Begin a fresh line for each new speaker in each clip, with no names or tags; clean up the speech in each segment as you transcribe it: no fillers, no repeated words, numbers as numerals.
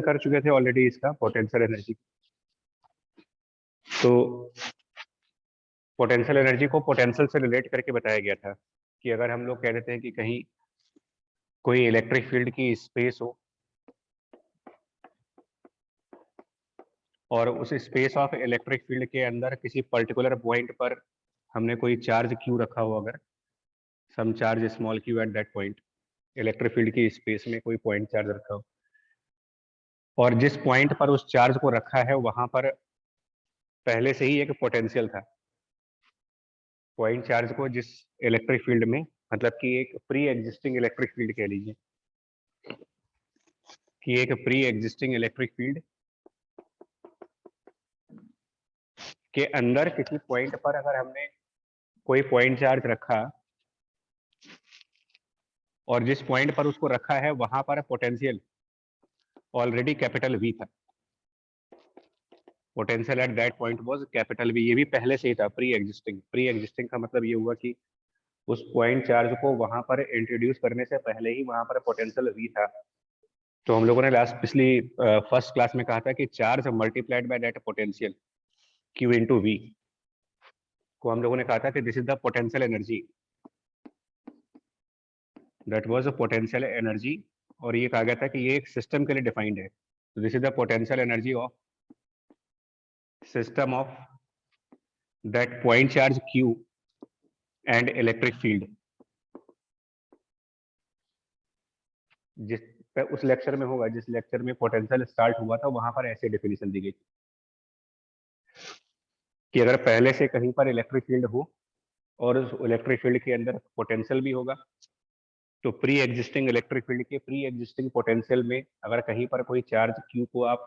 कर चुके थे ऑलरेडी इसका पोटेंशियल एनर्जी। तो पोटेंशियल एनर्जी को पोटेंशियल से रिलेट करके बताया गया था कि अगर हम लोग कह देते हैं कि कहीं कोई इलेक्ट्रिक फील्ड की स्पेस हो और उस स्पेस ऑफ इलेक्ट्रिक फील्ड के अंदर किसी पर्टिकुलर पॉइंट पर हमने कोई चार्ज क्यू रखा हो, अगर some charge small Q at that point, electric field की स्पेस में कोई पॉइंट चार्ज रखा हो और जिस पॉइंट पर उस चार्ज को रखा है वहां पर पहले से ही एक पोटेंशियल था। पॉइंट चार्ज को जिस इलेक्ट्रिक फील्ड में, मतलब कि एक प्री एग्जिस्टिंग इलेक्ट्रिक फील्ड कह लीजिए कि एक प्री एग्जिस्टिंग इलेक्ट्रिक फील्ड के अंदर किसी पॉइंट पर अगर हमने कोई पॉइंट चार्ज रखा और जिस पॉइंट पर उसको रखा है वहां पर पोटेंशियल ऑलरेडी कैपिटल वी था, potential at that point was capital V, ये भी पहले से ही था प्री एग्जिस्टिंग। प्री एग्जिस्टिंग का मतलब ये हुआ कि उस पॉइंट चार्ज को वहां पर इंट्रोड्यूस करने से पहले ही वहां पर पोटेंशियल वी था। तो हम लोगों ने लास्ट पिछली फर्स्ट क्लास में कहा था कि charge multiplied by that potential Q into V को हम लोगों ने कहा था कि this is the potential energy, that was a potential energy, और ये कहा गया था कि ये एक सिस्टम के लिए डिफाइंड है। तो this is the potential energy of system of that point charge Q and electric field. जिस उस लेक्चर में होगा, जिस लेक्चर में पोटेंशियल स्टार्ट हुआ था वहां पर ऐसे डेफिनेशन दी गई कि अगर पहले से कहीं पर इलेक्ट्रिक फील्ड हो और उस इलेक्ट्रिक फील्ड के अंदर पोटेंशियल भी होगा तो प्री एग्जिस्टिंग इलेक्ट्रिक फील्ड के प्री एग्जिस्टिंग पोटेंशियल में अगर कहीं पर कोई चार्ज क्यू को आप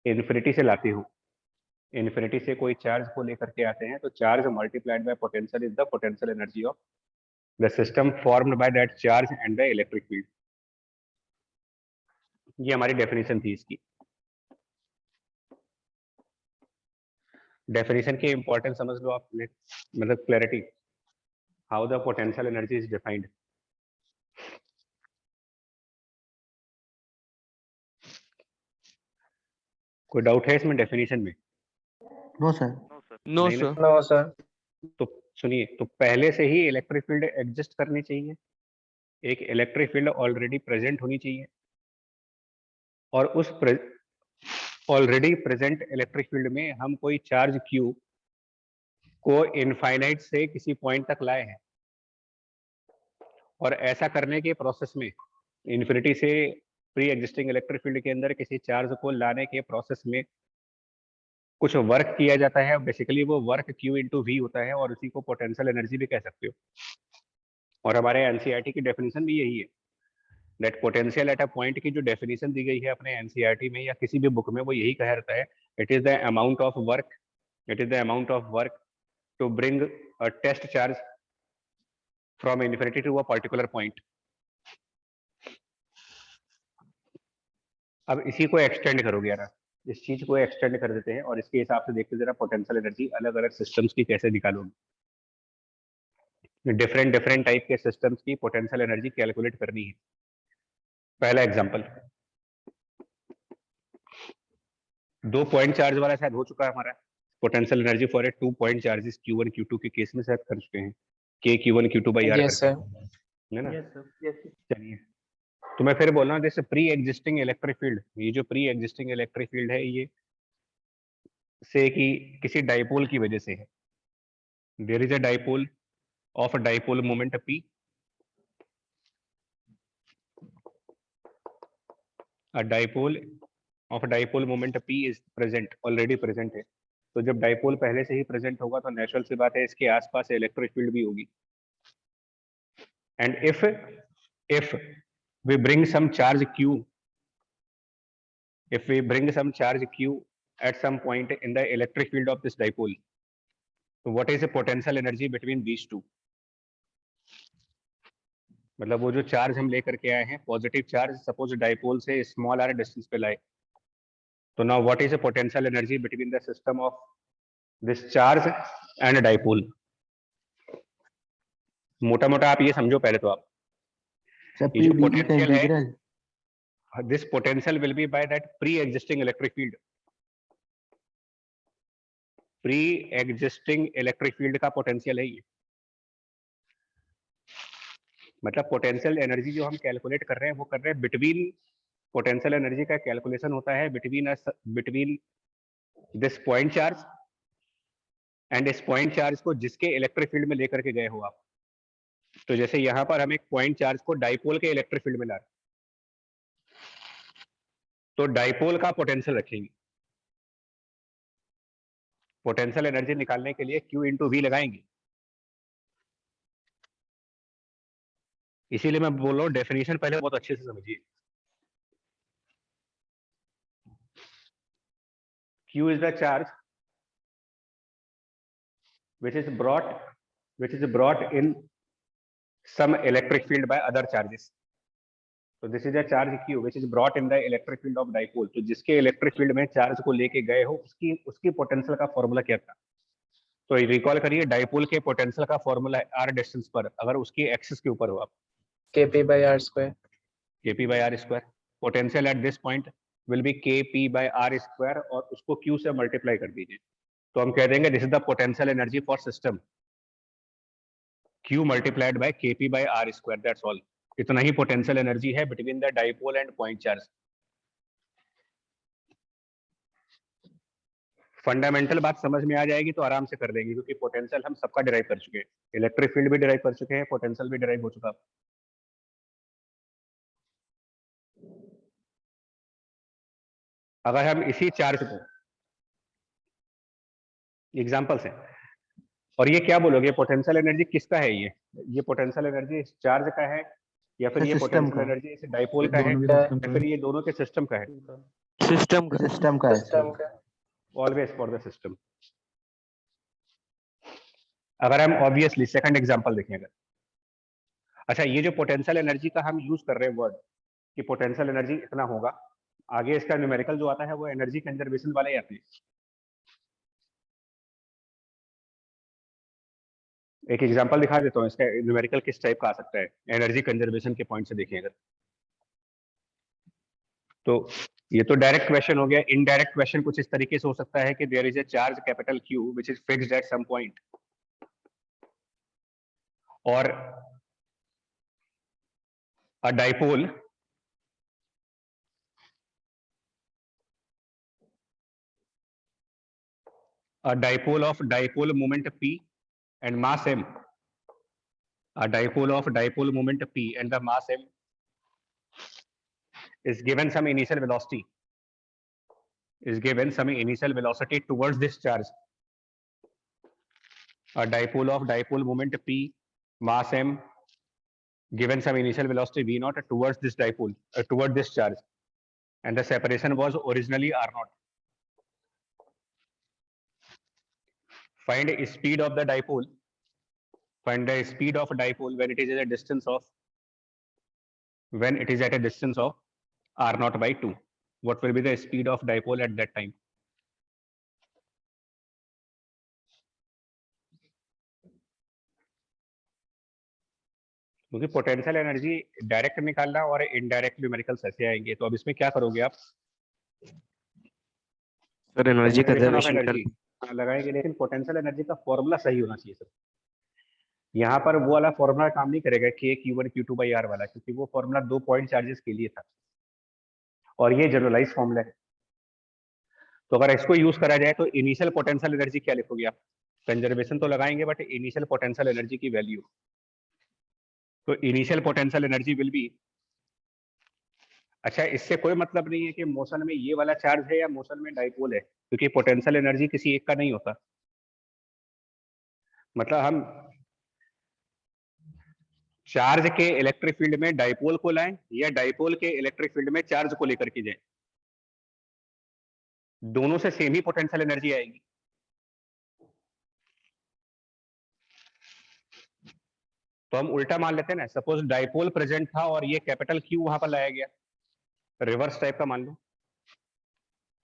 इन्फिनिटी से लाते हो, इन्फिनिटी से कोई चार्ज को लेकर के आते हैं, तो charge multiplied bye potential is the potential energy of the system formed by that charge and the electric field. ये हमारी डेफिनेशन थी इसकी। डेफिनेशन की इंपॉर्टेंस समझ लो आप, मतलब clarity, how the potential energy is defined. कोई डाउट है इसमें डेफिनेशन में?
No sir.
नो
नहीं ना?
सर।
No sir.
तो सुनिए, तो पहले से ही इलेक्ट्रिक फील्ड एग्जिस्ट करनी चाहिए, एक इलेक्ट्रिक फील्ड ऑलरेडी प्रेजेंट होनी चाहिए और उस ऑलरेडी प्रेजेंट इलेक्ट्रिक फील्ड में हम कोई चार्ज क्यू को इनफाइनाइट से किसी पॉइंट तक लाए हैं और ऐसा करने के प्रोसेस में इन्फिनिटी से प्री एग्जिस्टिंग इलेक्ट्रिक फील्ड के अंदर किसी चार्ज को लाने के प्रोसेस में कुछ वर्क किया जाता है। बेसिकली वो वर्क क्यू इंटू वी होता है और उसी को पोटेंशियल एनर्जी भी कह सकते हो। और हमारे एनसीईआरटी की डेफिनेशन भी यही है, that potential at a point की जो डेफिनेशन दी गई है अपने एनसीईआरटी में या किसी भी बुक में, वो यही कह रहता है, it is the amount of work, it is the amount of work to bring a test charge from infinity to a particular point. अब इसी को एक्सटेंड करोगे यार, इस चीज को एक्सटेंड कर देते हैं और इसके हिसाब से देखते जरा पोटेंशियल एनर्जी अलग अलग सिस्टम्स की कैसे निकालोगे। डिफरेंट डिफरेंट टाइप के सिस्टम्स की पोटेंशियल एनर्जी कैलकुलेट करनी है। पहला एग्जांपल, दो पॉइंट चार्ज वाला शायद हो चुका है हमारा, potential energy for a two point charges Q1 Q2 के केस में शायद कर चुके हैं, K Q1 Q2 by R
yes sir.
है ना? चलिए, तो मैं फिर बोल रहा हूँ, जैसे प्री एग्जिस्टिंग इलेक्ट्रिक फील्ड, ये जो प्री एग्जिस्टिंग इलेक्ट्रिक फील्ड है ये से कि किसी डाइपोल की वजह से है। There is a dipole of dipole moment P, a dipole of dipole moment P is present, already present है। तो जब डाइपोल पहले से ही प्रेजेंट होगा तो नेचुरल सी बात है इसके आसपास इलेक्ट्रिक फील्ड भी होगी। And if we bring some charge q, if we bring some charge q at some point in the electric field of this dipole, so what is the potential energy between these two? मतलब वो जो charge हम लेकर के आए हैं, positive charge, suppose dipole से small r distance पे लाए, तो now what is the potential energy between the system of this charge and dipole? मोटा मोटा आप ये समझो पहले तो, आप
सर
ये जो
पी डी का
पोटेंशियल है,
integral.
this potential will be by that pre-existing electric field. pre-existing electric field का potential है ये, मतलब पोटेंशियल एनर्जी जो हम कैलकुलेट कर रहे हैं वो कर रहे हैं बिटवीन, पोटेंशियल एनर्जी का कैलकुलेशन होता है between this point charge and इस पॉइंट चार्ज को जिसके इलेक्ट्रिक फील्ड में लेकर के गए हो आप। तो जैसे यहाँ पर हम एक पॉइंट चार्ज को डाइपोल के इलेक्ट्रिक फील्ड में ला रहे हैं, तो डाइपोल का पोटेंशियल रखेंगे, पोटेंशियल एनर्जी निकालने के लिए Q इंटू वी लगाएंगे। इसीलिए मैं बोल रहा हूँ डेफिनेशन पहले बहुत अच्छे से समझिए। Q is the charge which is brought in some electric field by other charges. So this is a charge Q which is brought in the electric field of dipole. तो जिसके इलेक्ट्रिक फील्ड में charge को लेके गए हो उसकी potential का formula क्या था? तो रिकॉल करिए, डाइपोल के पोटेंशियल का फॉर्मूला है r डिस्टेंस पर, अगर उसकी एक्सिस के ऊपर हो आप,
kp/r²।
kp/r²। Potential at this point will be kp/r², और उसको q से मल्टीप्लाई कर दीजिए, तो हम कह देंगे this is the potential energy for system, q multiplied bye kp/r², that's all. इतना ही पोटेंशियल एनर्जी है between the dipole and point charge. Fundamental बात समझ में आ जाएगी तो आराम से कर लेंगे, क्योंकि पोटेंशियल हम सबका डिराइव कर चुके हैं, इलेक्ट्रिक फील्ड भी डिराइव कर चुके हैं, पोटेंशियल भी डिराइव हो चुका। अगर हम इसी चार्ज को एग्जांपल्स हैं, और ये क्या बोलोगे, पोटेंशियल एनर्जी किसका है? ये पोटेंशियल एनर्जी इस चार्ज का है, या फिर ये पोटेंशियल एनर्जी इस डाइपोल का है, या फिर ये दोनों के सिस्टम का है?
सिस्टम का है।
Always for the system. अगर हम ऑब्वियसली सेकंड एग्जांपल देखें, अगर अच्छा ये जो पोटेंशियल एनर्जी का हम यूज कर रहे हैं वर्ड कि पोटेंशियल एनर्जी इतना होगा, आगे इसका न्यूमेरिकल जो आता है वो एनर्जी कंजर्वेशन वाले ही आते हैं। एक एग्जांपल दिखा देता हूँ, इसका न्यूमेरिकल किस टाइप का आ सकता है एनर्जी कंजर्वेशन के पॉइंट से देखें अगर, तो ये तो डायरेक्ट क्वेश्चन हो गया। इनडायरेक्ट क्वेश्चन कुछ इस तरीके से हो सकता है कि there is a charge capital Q which is fixed at some point, और a dipole of dipole moment P and mass m, a dipole of dipole moment P and the mass m is given some initial velocity, towards this charge. A dipole of dipole moment P, mass m, given some initial velocity v0 towards this dipole, toward this charge, and the separation was originally r0. Find the speed of the dipole. Find the speed of a dipole when it is at a distance of r0 by 2. What will be the speed of dipole at that time? क्योंकि potential energy direct निकालना और indirect numericals ऐसे आएंगे, तो अब इसमें क्या करोगे आप?
सर एनर्जी कंजर्वेशन
लगाएंगे, लेकिन पोटेंशियल एनर्जी का फॉर्मूला सही होना चाहिए सर। यहाँ पर वो वाला फॉर्मूला काम नहीं करेगा kq1 q2/r वाला, क्योंकि वो फॉर्मूला 2 पॉइंट चार्जेस के लिए था और ये जनरलाइज फॉर्मूला है। तो अगर इसको यूज करा जाए तो इनिशियल पोटेंशियल एनर्जी क्या लिखोगे आप? कंजर्वेशन तो लगाएंगे बट इनिशियल पोटेंशियल एनर्जी की वैल्यू, तो initial potential energy will B, अच्छा इससे कोई मतलब नहीं है कि मोशन में ये वाला चार्ज है या मोशन में डाइपोल है, क्योंकि पोटेंशियल एनर्जी किसी एक का नहीं होता। मतलब हम चार्ज के इलेक्ट्रिक फील्ड में डाइपोल को लाएं या डाइपोल के इलेक्ट्रिक फील्ड में चार्ज को लेकर के जाएं, दोनों से सेम ही पोटेंशियल एनर्जी आएगी। तो हम उल्टा मान लेते हैं ना, सपोज डाइपोल प्रेजेंट था और ये कैपिटल Q वहां पर लाया गया, रिवर्स टाइप का मान लो।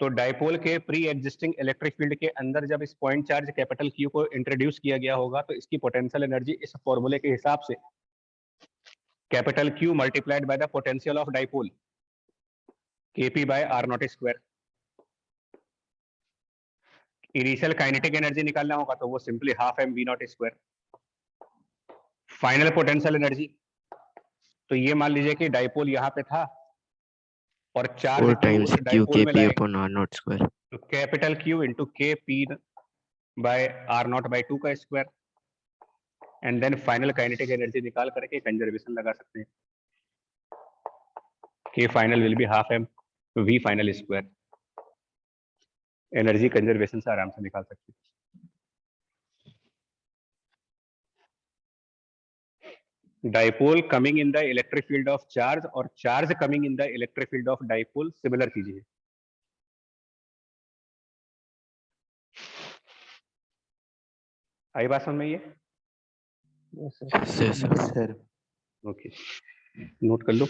तो डाइपोल के प्री एग्जिस्टिंग इलेक्ट्रिक फील्ड के अंदर जब इस पॉइंट चार्ज कैपिटल Q को इंट्रोड्यूस किया गया होगा, तो इसकी पोटेंशियल एनर्जी इस फॉर्मूले के हिसाब से capital Q multiplied by the potential of dipole, Kp by R naught square. Initial kinetic energy निकालना होगा तो वो simply half M V naught square. Final potential energy, तो ये मान लीजिए कि डाइपोल यहाँ पे था और चार्ज
4
क्यू
times
उस
q
डाइपोल में
kp
लाए,
upon r naught square.
तो capital Q into K P by R naught by 2 का square, and then final kinetic energy निकाल करके कंजर्वेशन लगा सकते हैं। K final will be half M V final square. Energy conservation से आराम से निकाल सकते हैं। Dipole coming in the electric field of charge और charge coming in the electric field of dipole similar चीजें हैं। आई बात समझ में? ये
Yes, sir.
ओके, नोट कर लो।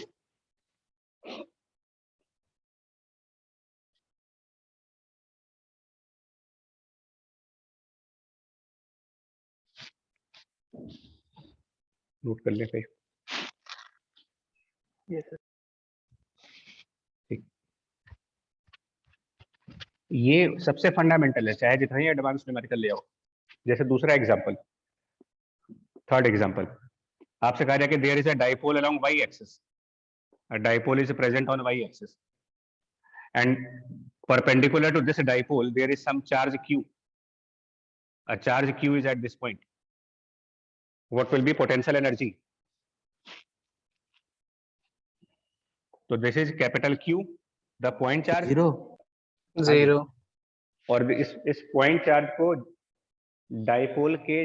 नोट कर ले भाई। ठीक, ये सबसे फंडामेंटल है, चाहे जितना ही एडवांस न्यूमेरिकल ले आओ। जैसे दूसरा एग्जांपल, थर्ड एग्जांपल, आपसे कहा जाए कि there is a dipole along Y axis, a dipole is present on y axis and perpendicular to this dipole there is some charge q, a charge q is at this point. What will be potential energy? So this is capital Q, the point charge,
0.
और इस point charge को dipole के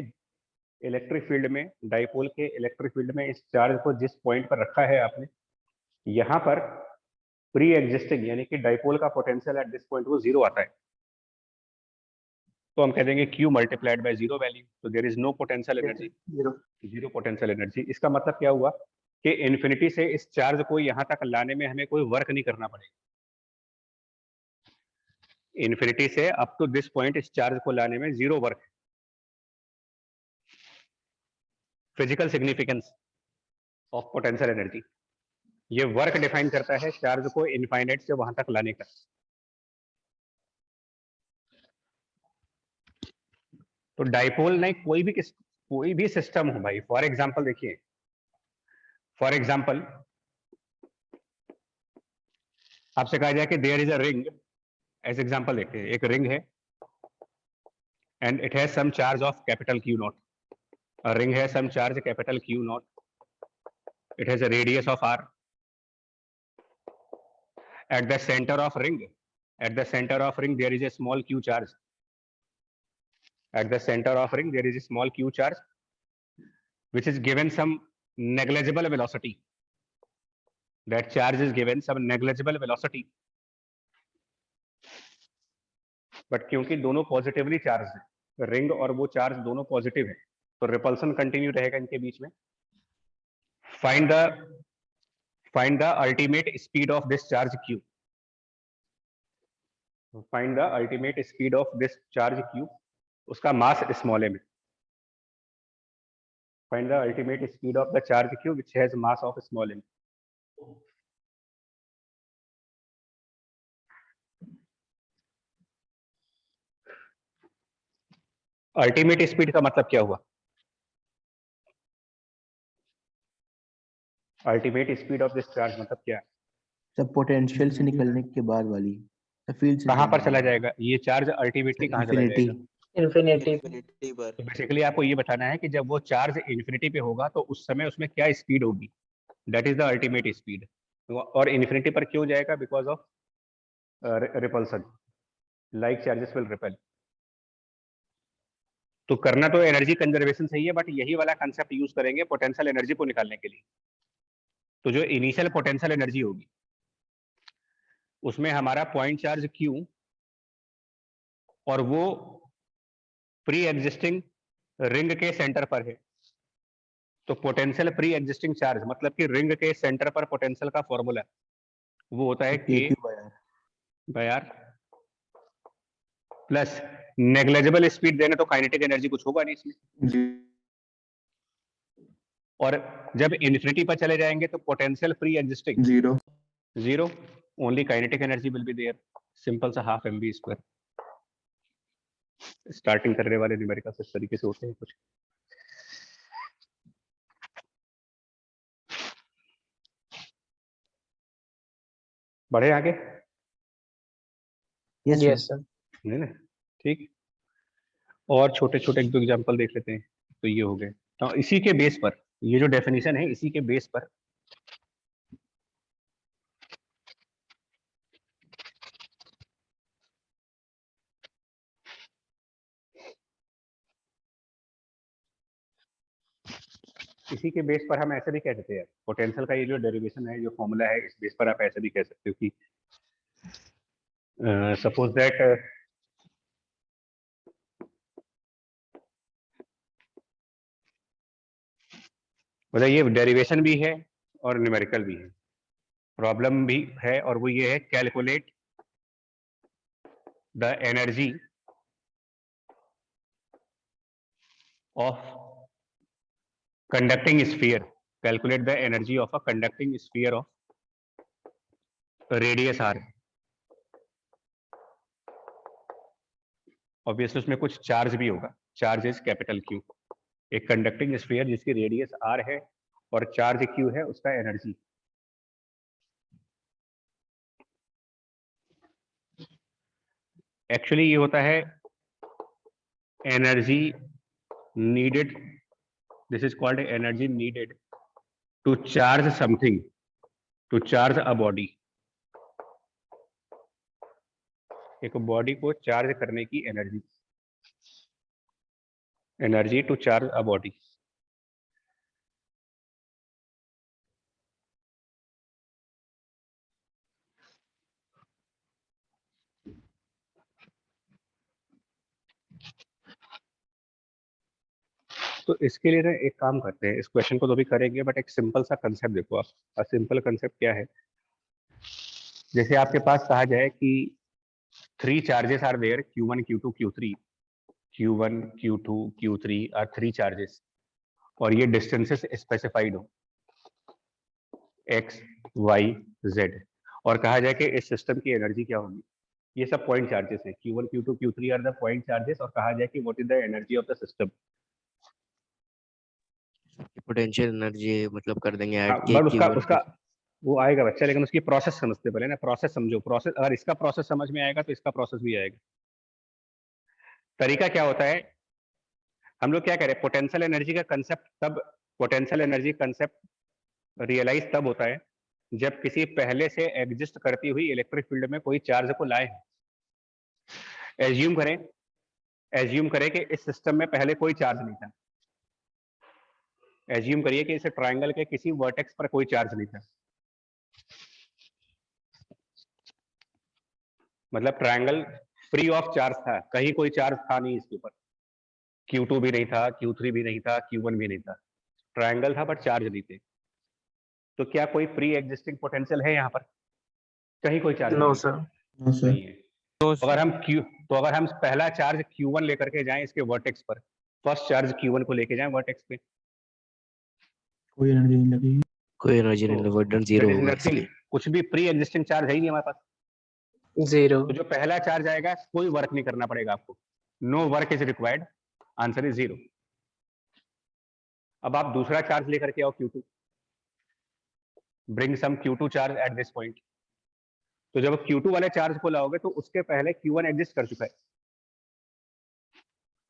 electric field में, dipole के electric field में इस charge को जिस पॉइंट पर रखा है आपने, यहाँ पर प्री एग्जिस्टिंग यानी कि डाइपोल का पोटेंशियल एट दिस पॉइंट वो 0 आता है, तो हम कह देंगे Q मल्टीप्लाइड बाय 0 वैल्यू, तो there is no potential energy, zero potential energy. इसका मतलब क्या हुआ कि इन्फिनिटी से इस चार्ज को यहाँ तक लाने में हमें कोई वर्क नहीं करना पड़ेगा। इन्फिनिटी से अप टू दिस पॉइंट इस चार्ज को लाने में 0 work. Physical significance of potential energy, ये वर्क डिफाइन करता है चार्ज को इनफाइनाइट से वहां तक लाने का। तो डाइपोल नहीं, कोई भी सिस्टम हो भाई, फॉर एग्जांपल देखिए, फॉर एग्जांपल आपसे कहा जाए कि there is a ring, as example देखते हैं, एक रिंग है and it has some charge of capital Q naught, a ring has some charge capital Q naught, it has a radius of r, at the center of ring there is a small q charge, at the center of ring there is a small q charge which is given some negligible velocity, that charge is given some negligible velocity, but क्योंकि दोनों positively charge है, ring और वो charge दोनों positive है, तो repulsion continue रहेगा इनके बीच में। Find the ultimate speed of this charge Q, find the ultimate speed of this charge Q, उसका मास स्मॉल m है। Find the ultimate speed of the charge Q which has mass of small m। Ultimate speed का मतलब क्या हुआ? Ultimate speed of this charge मतलब क्या?
सब potential से निकलने के बाद वाली, फील्ड से
कहां पर चला जाएगा ये चार्ज? अल्टीमेटली कहां चला जाएगा?
इन्फिनिटी
पर। तो बेसिकली आपको ये बताना है कि जब वो चार्ज इन्फिनिटी पे होगा तो उस समय उसमें क्या स्पीड होगी, that is the ultimate speed. और इन्फिनिटी पर क्यों जाएगा? Because of repulsion, like charges will repel. तो करना तो एनर्जी कंजर्वेशन सही है, बट यही वाला कंसेप्ट यूज करेंगे पोटेंशियल एनर्जी को निकालने के लिए। तो जो इनिशियल पोटेंशियल एनर्जी होगी उसमें हमारा पॉइंट चार्ज Q और वो प्री एग्जिस्टिंग रिंग के सेंटर पर है, तो पोटेंशियल प्री एग्जिस्टिंग चार्ज मतलब कि रिंग के सेंटर पर पोटेंशियल का फॉर्मूला वो होता है K by R plus negligible speed देने तो काइनेटिक एनर्जी कुछ होगा नहीं इसमें, और जब इन्फिनिटी पर चले जाएंगे तो potential free existing 0, only kinetic energy will be there, simple सा half mv square. स्टार्टिंग करने वाले न्यूमेरिकल्स इस तरीके से होते हैं कुछ. बढ़े आगे?
Yes sir.
नहीं ना, ठीक. और छोटे छोटे एक दो एग्जाम्पल देख लेते हैं. तो ये हो गए. तो इसी के बेस पर, ये जो डेफिनेशन है इसी के बेस पर इसी के बेस पर हम ऐसे भी कह सकते हैं, पोटेंशियल का ये जो डेरिवेशन है, जो फॉर्मूला है, इस बेस पर आप ऐसे भी कह सकते हो कि सपोज दैट मतलब ये डेरिवेशन भी है और न्यूमेरिकल भी है, प्रॉब्लम भी है, और वो ये है calculate the energy of conducting sphere, calculate the energy of a conducting sphere of radius r. Obviously उसमें कुछ चार्ज भी होगा, चार्ज इज कैपिटल क्यू. एक कंडक्टिंग स्फीयर जिसकी रेडियस r है और चार्ज q है, उसका एनर्जी. एक्चुअली ये होता है energy needed, this is called energy needed to charge something, to charge a body. एक बॉडी को चार्ज करने की energy, energy to charge a body. तो इसके लिए ना एक काम करते हैं, इस क्वेश्चन को तो भी करेंगे, बट एक सिंपल सा कंसेप्ट देखो आप. और सिंपल कंसेप्ट क्या है, जैसे आपके पास कहा जाए कि 3 charges are there, Q1, Q2, Q3. Q1, Q2, Q3 are 3 charges, और ये डिस्टेंसेस स्पेसिफाइड हो x, y, z, और कहा जाए कि इस सिस्टम की एनर्जी क्या होगी. ये सब पॉइंट चार्जेस है. Q1, Q2, Q3 are the point charges, और कहा जाए कि what is the energy of the system.
Potential energy मतलब कर देंगे ऐड के
बट उसका
Q1
उसका वो आएगा बच्चा, लेकिन उसकी प्रोसेस समझते पहले ना. प्रोसेस समझो. प्रोसेस, अगर इसका प्रोसेस समझ में आएगा तो इसका प्रोसेस भी आएगा. तरीका क्या होता है, हम लोग क्या कह रहे हैं, पोटेंशियल एनर्जी का कंसेप्ट तब, पोटेंशियल एनर्जी कंसेप्ट रियलाइज तब होता है जब किसी पहले से एग्जिस्ट करती हुई इलेक्ट्रिक फील्ड में कोई चार्ज को लाए. एज्यूम करें कि इस सिस्टम में पहले कोई चार्ज नहीं था. एज्यूम करिए कि इस ट्रायंगल के किसी वर्टेक्स पर कोई चार्ज नहीं था. मतलब ट्रायंगल फ्री ऑफ चार्ज था, कहीं कोई चार्ज था नहीं इसके ऊपर. Q2 भी नहीं था, Q3 भी नहीं था, Q1 भी नहीं था. ट्रायंगल था बट चार्ज नहीं थे. तो क्या कोई प्री एग्जिस्टिंग पोटेंशियल है यहाँ पर? कहीं कोई चार्ज
नो सर.
नहीं है. तो अगर हम पहला चार्ज Q1 लेकर के जाएं इसके वर्टेक्स पर, फर्स्ट चार्ज Q1 को लेके जाएं वर्टेक्स पे,
कोई एनर्जी नहीं लगेगी.
कोई एनर्जी नहीं, वर्डन जीरो होगा इसलिए.
कुछ भी प्री एग्जिस्टिंग चार्ज है ही नहीं हमारे पास.
जीरो.
तो जो पहला चार्ज आएगा कोई वर्क नहीं करना पड़ेगा आपको. No work is required, answer is 0. अब आप दूसरा चार्ज लेकर के आओ Q2, bring some Q2 charge at this point. तो जब Q2 वाले चार्ज को लाओगे तो उसके पहले Q1 एग्जिस्ट कर चुका है.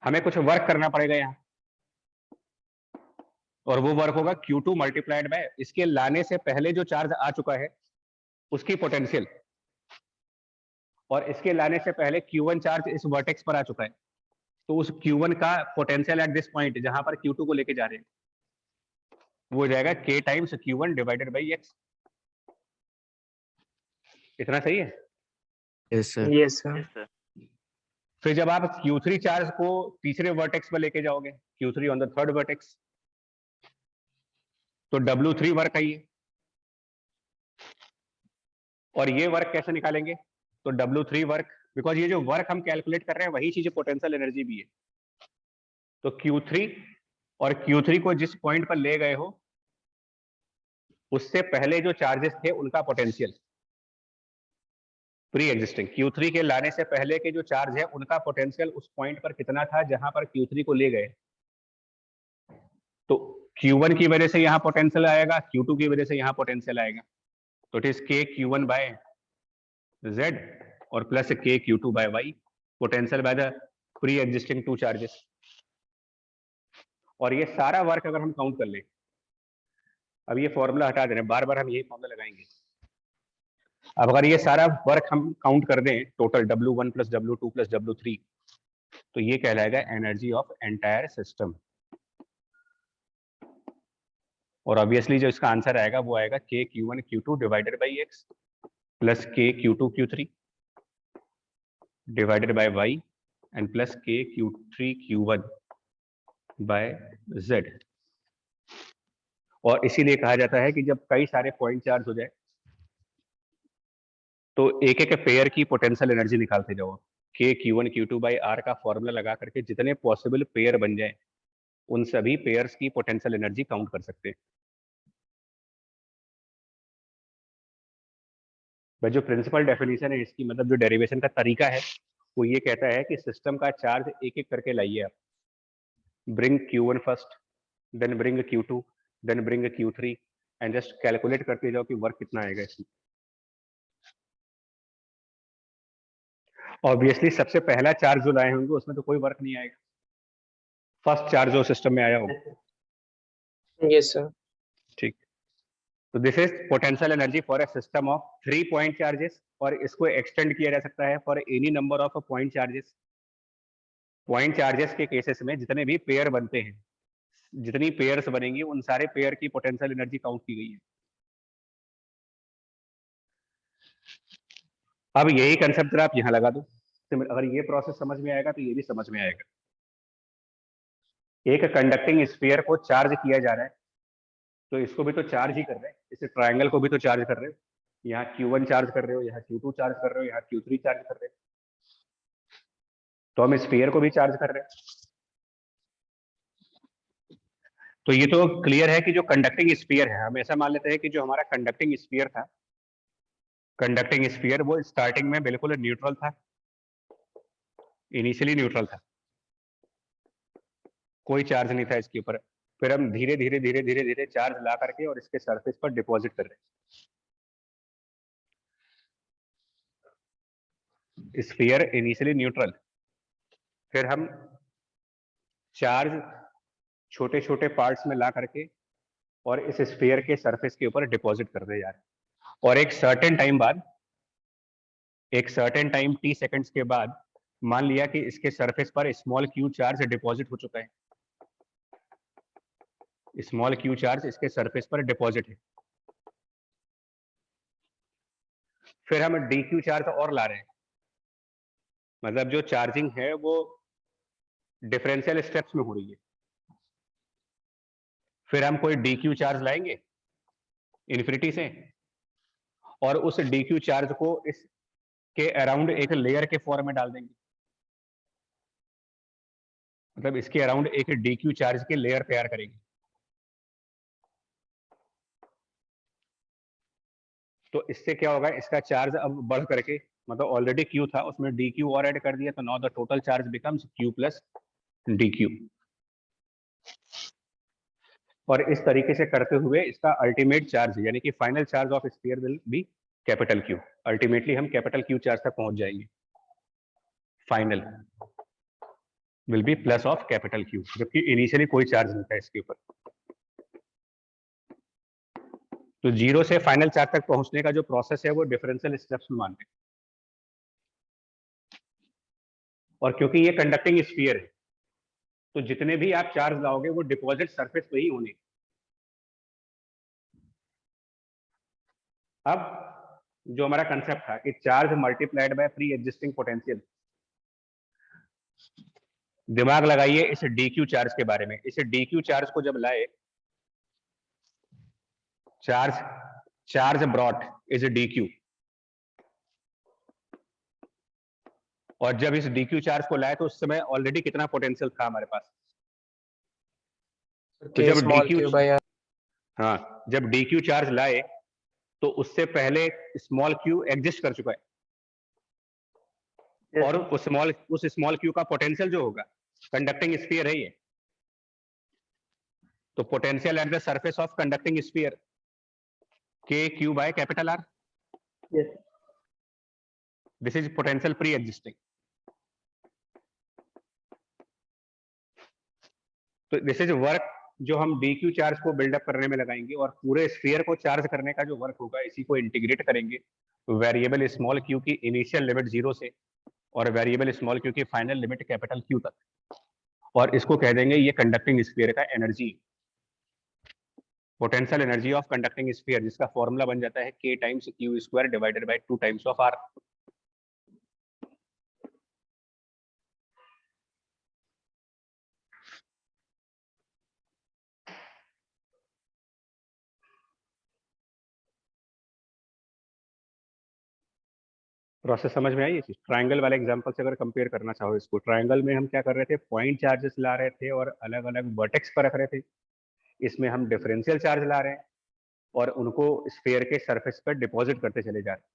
हमें कुछ वर्क करना पड़ेगा यहाँ, और वो वर्क होगा Q2 मल्टीप्लाइड बाय इसके लाने से पहले जो चार्ज आ चुका है उसकी पोटेंशियल, और इसके लाने से पहले Q1 चार्ज इस वर्टेक्स पर आ चुका है, तो उस Q1 का पोटेंशियल एट दिस पॉइंट जहां पर Q2 को लेके जा रहे हैं वो हो जाएगा K times Q1 divided by x. इतना सही है?
Yes sir.
Yes sir.
फिर जब आप Q3 चार्ज को तीसरे वर्टेक्स पर लेके जाओगे, Q3 on the third vertex, तो W3 वर्क आइए, और ये वर्क कैसे निकालेंगे? तो W3 वर्क, बिकॉज ये जो वर्क हम कैलकुलेट कर रहे हैं वही चीज पोटेंशियल एनर्जी भी है. तो Q3 और Q3 को जिस पॉइंट पर ले गए हो उससे पहले जो चार्जेस थे उनका पोटेंशियल, प्री एग्जिस्टिंग Q3 के लाने से पहले के जो चार्ज है उनका पोटेंशियल उस पॉइंट पर कितना था जहां पर Q3 को ले गए। तो Q1 की वजह से यहाँ पोटेंशियल आएगा, Q2 की वजह से यहाँ पोटेंशियल आएगा। तो it is K Q1 by Z और plus K Q2 by Y, potential by the pre existing two charges. और ये सारा वर्क अगर हम काउंट कर ले, अब ये फॉर्मूला हटा देना, बार बार हम यही फॉर्मूला लगाएंगे। अब अगर ये सारा वर्क हम काउंट कर दें, total W1 plus W2 plus W3, तो ये कहलाएगा एनर्जी ऑफ एंटायर सिस्टम। और ऑब्वियसली जो इसका आंसर आएगा वो आएगा K Q1 Q2 divided by X plus K Q2 Q3 divided by Y and plus K Q3 Q1 by Z। और इसीलिए कहा जाता है कि जब कई सारे पॉइंट चार्ज हो जाए तो एक एक पेयर की पोटेंशियल एनर्जी निकालते जाओ। K Q1 Q2 by R का फॉर्मूला लगा करके जितने पॉसिबल पेयर बन जाए उन सभी पेयर्स की पोटेंशियल एनर्जी काउंट कर सकते हैं। बट जो प्रिंसिपल डेफिनेशन है इसकी, मतलब जो डेरिवेशन का तरीका है वो ये कहता है कि सिस्टम का चार्ज एक एक करके लाइए आप। Bring Q1 first, then bring Q2, then bring Q3 and just calculate करते जाओ कि वर्क कितना आएगा इसमें। ऑब्वियसली सबसे पहला चार्ज जो लाए होंगे उसमें तो कोई वर्क नहीं आएगा, फर्स्ट चार्ज जो सिस्टम में आया होगा।
Yes sir.
ठीक, तो this is potential energy for a system of 3 point charges, और इसको एक्सटेंड किया जा सकता है for any number of point charges. Point charges के केसेस में जितने भी पेयर बनते हैं, जितनी पेयर्स बनेंगी उन सारे पेयर की पोटेंशियल एनर्जी काउंट की गई है। अब यही कंसेप्ट जरा आप यहां लगा दो, अगर ये प्रोसेस समझ में आएगा तो ये भी समझ में आएगा। एक कंडक्टिंग स्फीयर को चार्ज किया जा रहा है, तो इसको भी तो चार्ज ही कर रहे हैं, इसे ट्रायंगल को भी तो चार्ज कर रहे हो। यहाँ Q1 चार्ज कर रहे हो, यहाँ Q2 चार्ज कर रहे हो, यहाँ Q3 चार्ज कर रहे हो, तो हम स्फीयर को भी चार्ज कर रहे हैं। तो ये तो क्लियर है कि जो कंडक्टिंग स्फीयर है, हम ऐसा मान लेते हैं कि जो हमारा कंडक्टिंग स्फीयर था, कंडक्टिंग स्फीयर वो स्टार्टिंग में बिल्कुल न्यूट्रल था, इनिशियली न्यूट्रल था, कोई चार्ज नहीं था इसके ऊपर। फिर हम धीरे धीरे धीरे धीरे धीरे चार्ज ला करके और इसके सरफेस पर डिपॉजिट कर रहे हैं। स्फीयर इनिशियली न्यूट्रल, फिर हम चार्ज छोटे छोटे पार्ट्स में ला करके और इस स्फीयर के सरफेस के ऊपर डिपॉजिट कर रहे हैं। और एक सर्टेन टाइम बाद, एक सर्टेन टाइम T सेकंड्स के बाद मान लिया कि इसके सरफेस पर स्मॉल Q चार्ज डिपॉजिट हो चुका है, स्मॉल Q चार्ज इसके सरफेस पर डिपॉजिट है। फिर हम DQ चार्ज और ला रहे हैं, मतलब जो चार्जिंग है वो डिफरेंशियल स्टेप्स में हो रही है। फिर हम कोई DQ चार्ज लाएंगे इन्फिनिटी से, और उस DQ चार्ज को इसके अराउंड एक लेयर के फॉर्म में डाल देंगे, मतलब इसके अराउंड एक DQ चार्ज के लेयर तैयार करेंगे। तो इससे क्या होगा, इसका चार्ज अब बढ़ करके, मतलब ऑलरेडी Q था उसमें DQ और ऐड कर दिया, तो now the total charge becomes Q plus DQ। और इस तरीके से करते हुए इसका अल्टीमेट चार्ज यानी कि final charge of sphere will be capital Q। Ultimately हम कैपिटल Q चार्ज तक पहुंच जाएंगे, final will B plus of capital Q, जबकि इनिशियली कोई चार्ज नहीं था इसके ऊपर। तो जीरो से फाइनल चार्ज तक पहुंचने का जो प्रोसेस है वो डिफरेंशियल स्टेप्स में मानते हैं। और क्योंकि ये कंडक्टिंग स्फीयर है तो जितने भी आप चार्ज लाओगे वो डिपॉजिट सरफेस पे ही होने। अब जो हमारा कंसेप्ट था कि charge multiplied by pre existing potential, दिमाग लगाइए इस DQ चार्ज के बारे में। इस DQ चार्ज को जब लाए, चार्ज ब्रॉट इज DQ, और जब इस DQ चार्ज को लाए तो उस समय ऑलरेडी कितना पोटेंशियल था हमारे पास। तो जब जब DQ चार्ज लाए तो उससे पहले स्मॉल Q एग्जिस्ट कर चुका है, और उस स्मॉल क्यू का पोटेंशियल जो होगा, कंडक्टिंग स्फीयर है ये, तो potential at the surface of conducting sphere के Q by capital R, this is potential pre existing. तो दिस इज वर्क जो हम डी क्यू चार्ज को बिल्डअप करने में लगाएंगे, और पूरे स्फीयर को चार्ज करने का जो वर्क होगा इसी को इंटीग्रेट करेंगे वेरिएबल स्मॉल क्यू की इनिशियल लिमिट 0 से और वेरिएबल स्मॉल क्यू की फाइनल लिमिट कैपिटल क्यू तक, और इसको कह देंगे ये कंडक्टिंग स्फीयर का energy, potential energy of conducting sphere, जिसका फॉर्मूला बन जाता है k times Q square divided by 2 times of r। Process समझ में आई ये चीज? ट्रायंगल वाले एग्जांपल से अगर कंपेयर करना चाहो इसको, ट्रायंगल में हम क्या कर रहे थे, पॉइंट चार्जेस ला रहे थे और अलग अलग वर्टेक्स पर रख रहे थे। इसमें हम डिफरेंशियल चार्ज ला रहे हैं और उनको स्फीयर के सरफेस पर डिपॉजिट करते चले जा रहे हैं,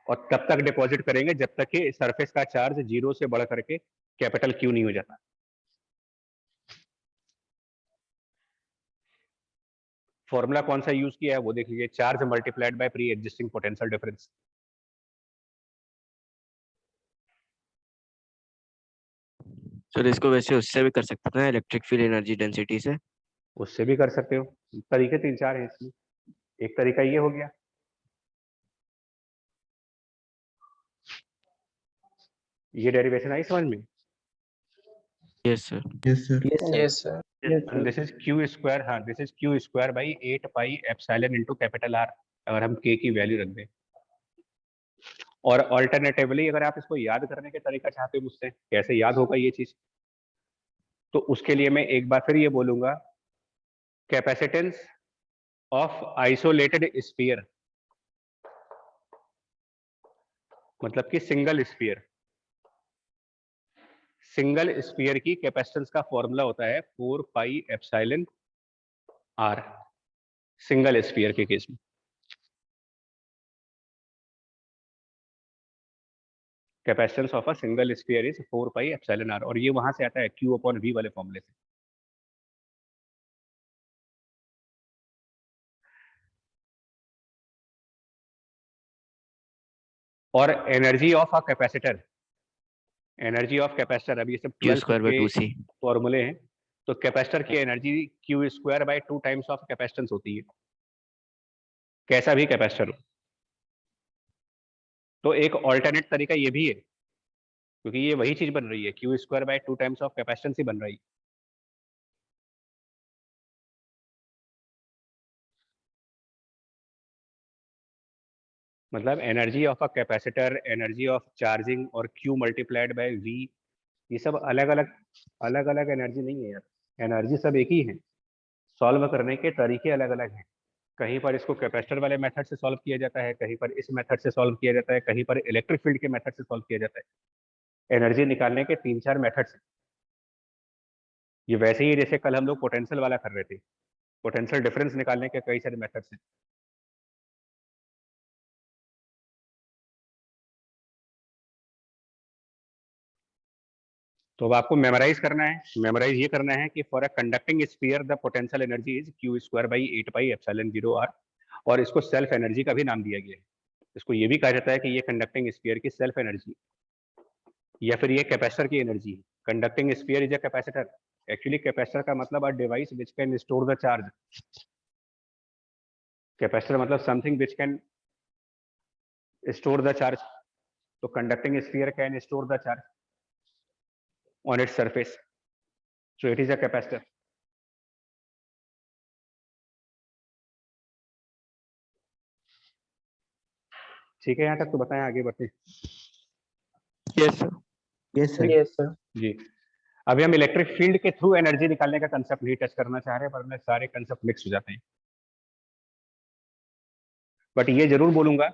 और तब तक डिपॉजिट करेंगे जब तक कि सरफेस का चार्ज 0 से बढ़ करके कैपिटल क्यू नहीं हो जाता। फॉर्मूला कौन सा यूज किया है वो देख लीजिए, charge multiplied by pre existing potential difference.
Sir इसको वैसे उससे भी कर सकते थे ना, इलेक्ट्रिक फील्ड एनर्जी डेंसिटी से।
उससे भी कर सकते हो, तरीके 3-4 हैं इसमें। एक तरीका ये हो गया, ये डेरिवेशन आई समझ में?
Yes sir.
Yes sir.
This is Q square, हाँ this is Q square by 8 pi epsilon into capital R, अगर हम के की वैल्यू रख दें। और ऑल्टरनेटिवली अगर आप इसको याद करने के तरीका चाहते हो मुझसे कैसे याद होगा ये चीज, तो उसके लिए मैं एक बार फिर ये बोलूंगा, कैपेसिटेंस ऑफ आइसोलेटेड स्फीयर, मतलब कि सिंगल स्फीयर, सिंगल स्फीयर की कैपेसिटेंस का फॉर्मूला होता है 4 pi epsilon R, single sphere के केस में। Capacitance of a single sphere is 4 pi epsilon R, और ये वहां से आता है Q अपॉन V वाले फॉर्मूले से। और energy of a capacitor, energy of capacitor, अब ये सब
क्यू
12th
स्क्वायर बाय
के
2c।
फॉर्मूले हैं। तो कैपेसिटर की energy Q square by 2 times of capacitance होती है, कैसा भी कैपेसिटर हो। तो एक ऑल्टरनेट तरीका ये भी है, क्योंकि ये वही चीज बन रही है, Q square by 2 times of capacitance ही बन रही है। मतलब energy of a capacitor, energy of charging और Q मल्टीप्लाइड बाय V, ये सब अलग अलग एनर्जी नहीं है यार, एनर्जी सब एक ही है, सॉल्व करने के तरीके अलग अलग हैं। कहीं पर इसको कैपेसिटर वाले मेथड से सॉल्व किया जाता है, कहीं पर इस मेथड से सॉल्व किया जाता है, कहीं पर इलेक्ट्रिक फील्ड के मेथड से सॉल्व किया जाता है। एनर्जी निकालने के 3-4 मेथड्स हैं। ये वैसे ही जैसे कल हम लोग पोटेंशियल वाला कर रहे थे, पोटेंशियल डिफरेंस निकालने के कई सारे मेथड्स हैं। तो अब आपको मेमोराइज करना है, मेमोराइज ये करना है कि for a conducting sphere the potential energy is Q square by 8 pi epsilon 0 r, और इसको सेल्फ एनर्जी का भी नाम दिया गया है। इसको ये भी कहा जाता है कि ये कंडक्टिंग स्फीयर की सेल्फ एनर्जी, या फिर ये कैपेसिटर की एनर्जी है। Conducting sphere is a capacitor, actually capacitor का मतलब a device which can store the charge. Capacitor मतलब something which can store the charge, तो conducting sphere can store the charge on its surface, so it is a capacitor. ठीक है, यहाँ तक तो बताएं, आगे बढ़ते हैं।
Yes sir.
Yes sir.
जी, अभी हम इलेक्ट्रिक फील्ड के थ्रू एनर्जी निकालने का कंसेप्ट नहीं टच करना चाह रहे, वरना सारे कंसेप्ट मिक्स हो जाते हैं। बट ये जरूर बोलूंगा,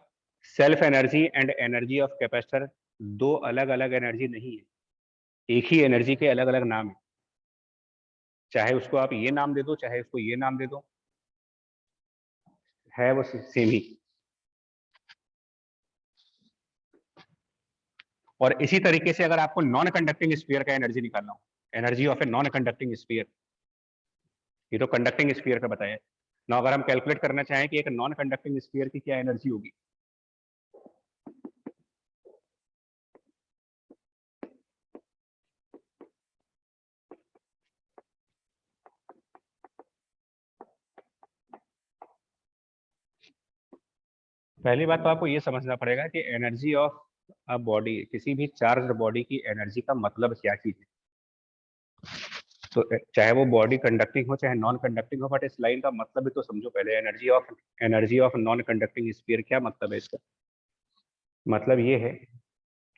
self energy and energy of capacitor दो अलग अलग एनर्जी नहीं है, एक ही एनर्जी के अलग अलग नाम है। चाहे उसको आप ये नाम दे दो, चाहे उसको ये नाम दे दो, है वो सेम ही। और इसी तरीके से अगर आपको नॉन कंडक्टिंग स्फीयर का एनर्जी निकालना हो, energy of a non conducting sphere, ये तो कंडक्टिंग स्फीयर का बताया ना, अगर हम कैलकुलेट करना चाहें कि एक नॉन कंडक्टिंग स्फीयर की क्या एनर्जी होगी, पहली बात तो आपको ये समझना पड़ेगा कि एनर्जी ऑफ अ बॉडी, किसी भी चार्ज बॉडी की एनर्जी का मतलब क्या चीज है। तो चाहे वो बॉडी कंडक्टिंग हो चाहे नॉन कंडक्टिंग हो, बट इस लाइन का मतलब भी तो समझो पहले। Energy of non conducting sphere, क्या मतलब है इसका? मतलब ये है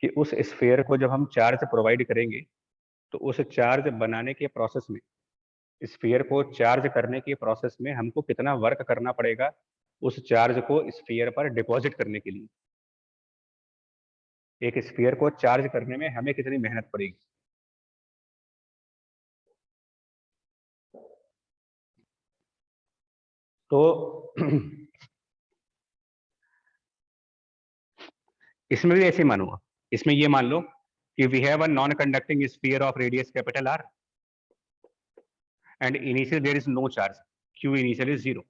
कि उस स्फीयर को जब हम चार्ज प्रोवाइड करेंगे तो उस चार्ज बनाने के प्रोसेस में, स्फीयर को चार्ज करने के प्रोसेस में हमको कितना वर्क करना पड़ेगा उस चार्ज को स्फीयर पर डिपॉजिट करने के लिए। एक स्फीयर को चार्ज करने में हमें कितनी मेहनत पड़ेगी। तो इसमें भी ऐसे मानो, इसमें ये मान लो कि we have a non conducting sphere of radius capital R and initial there is no charge, Q initial is 0,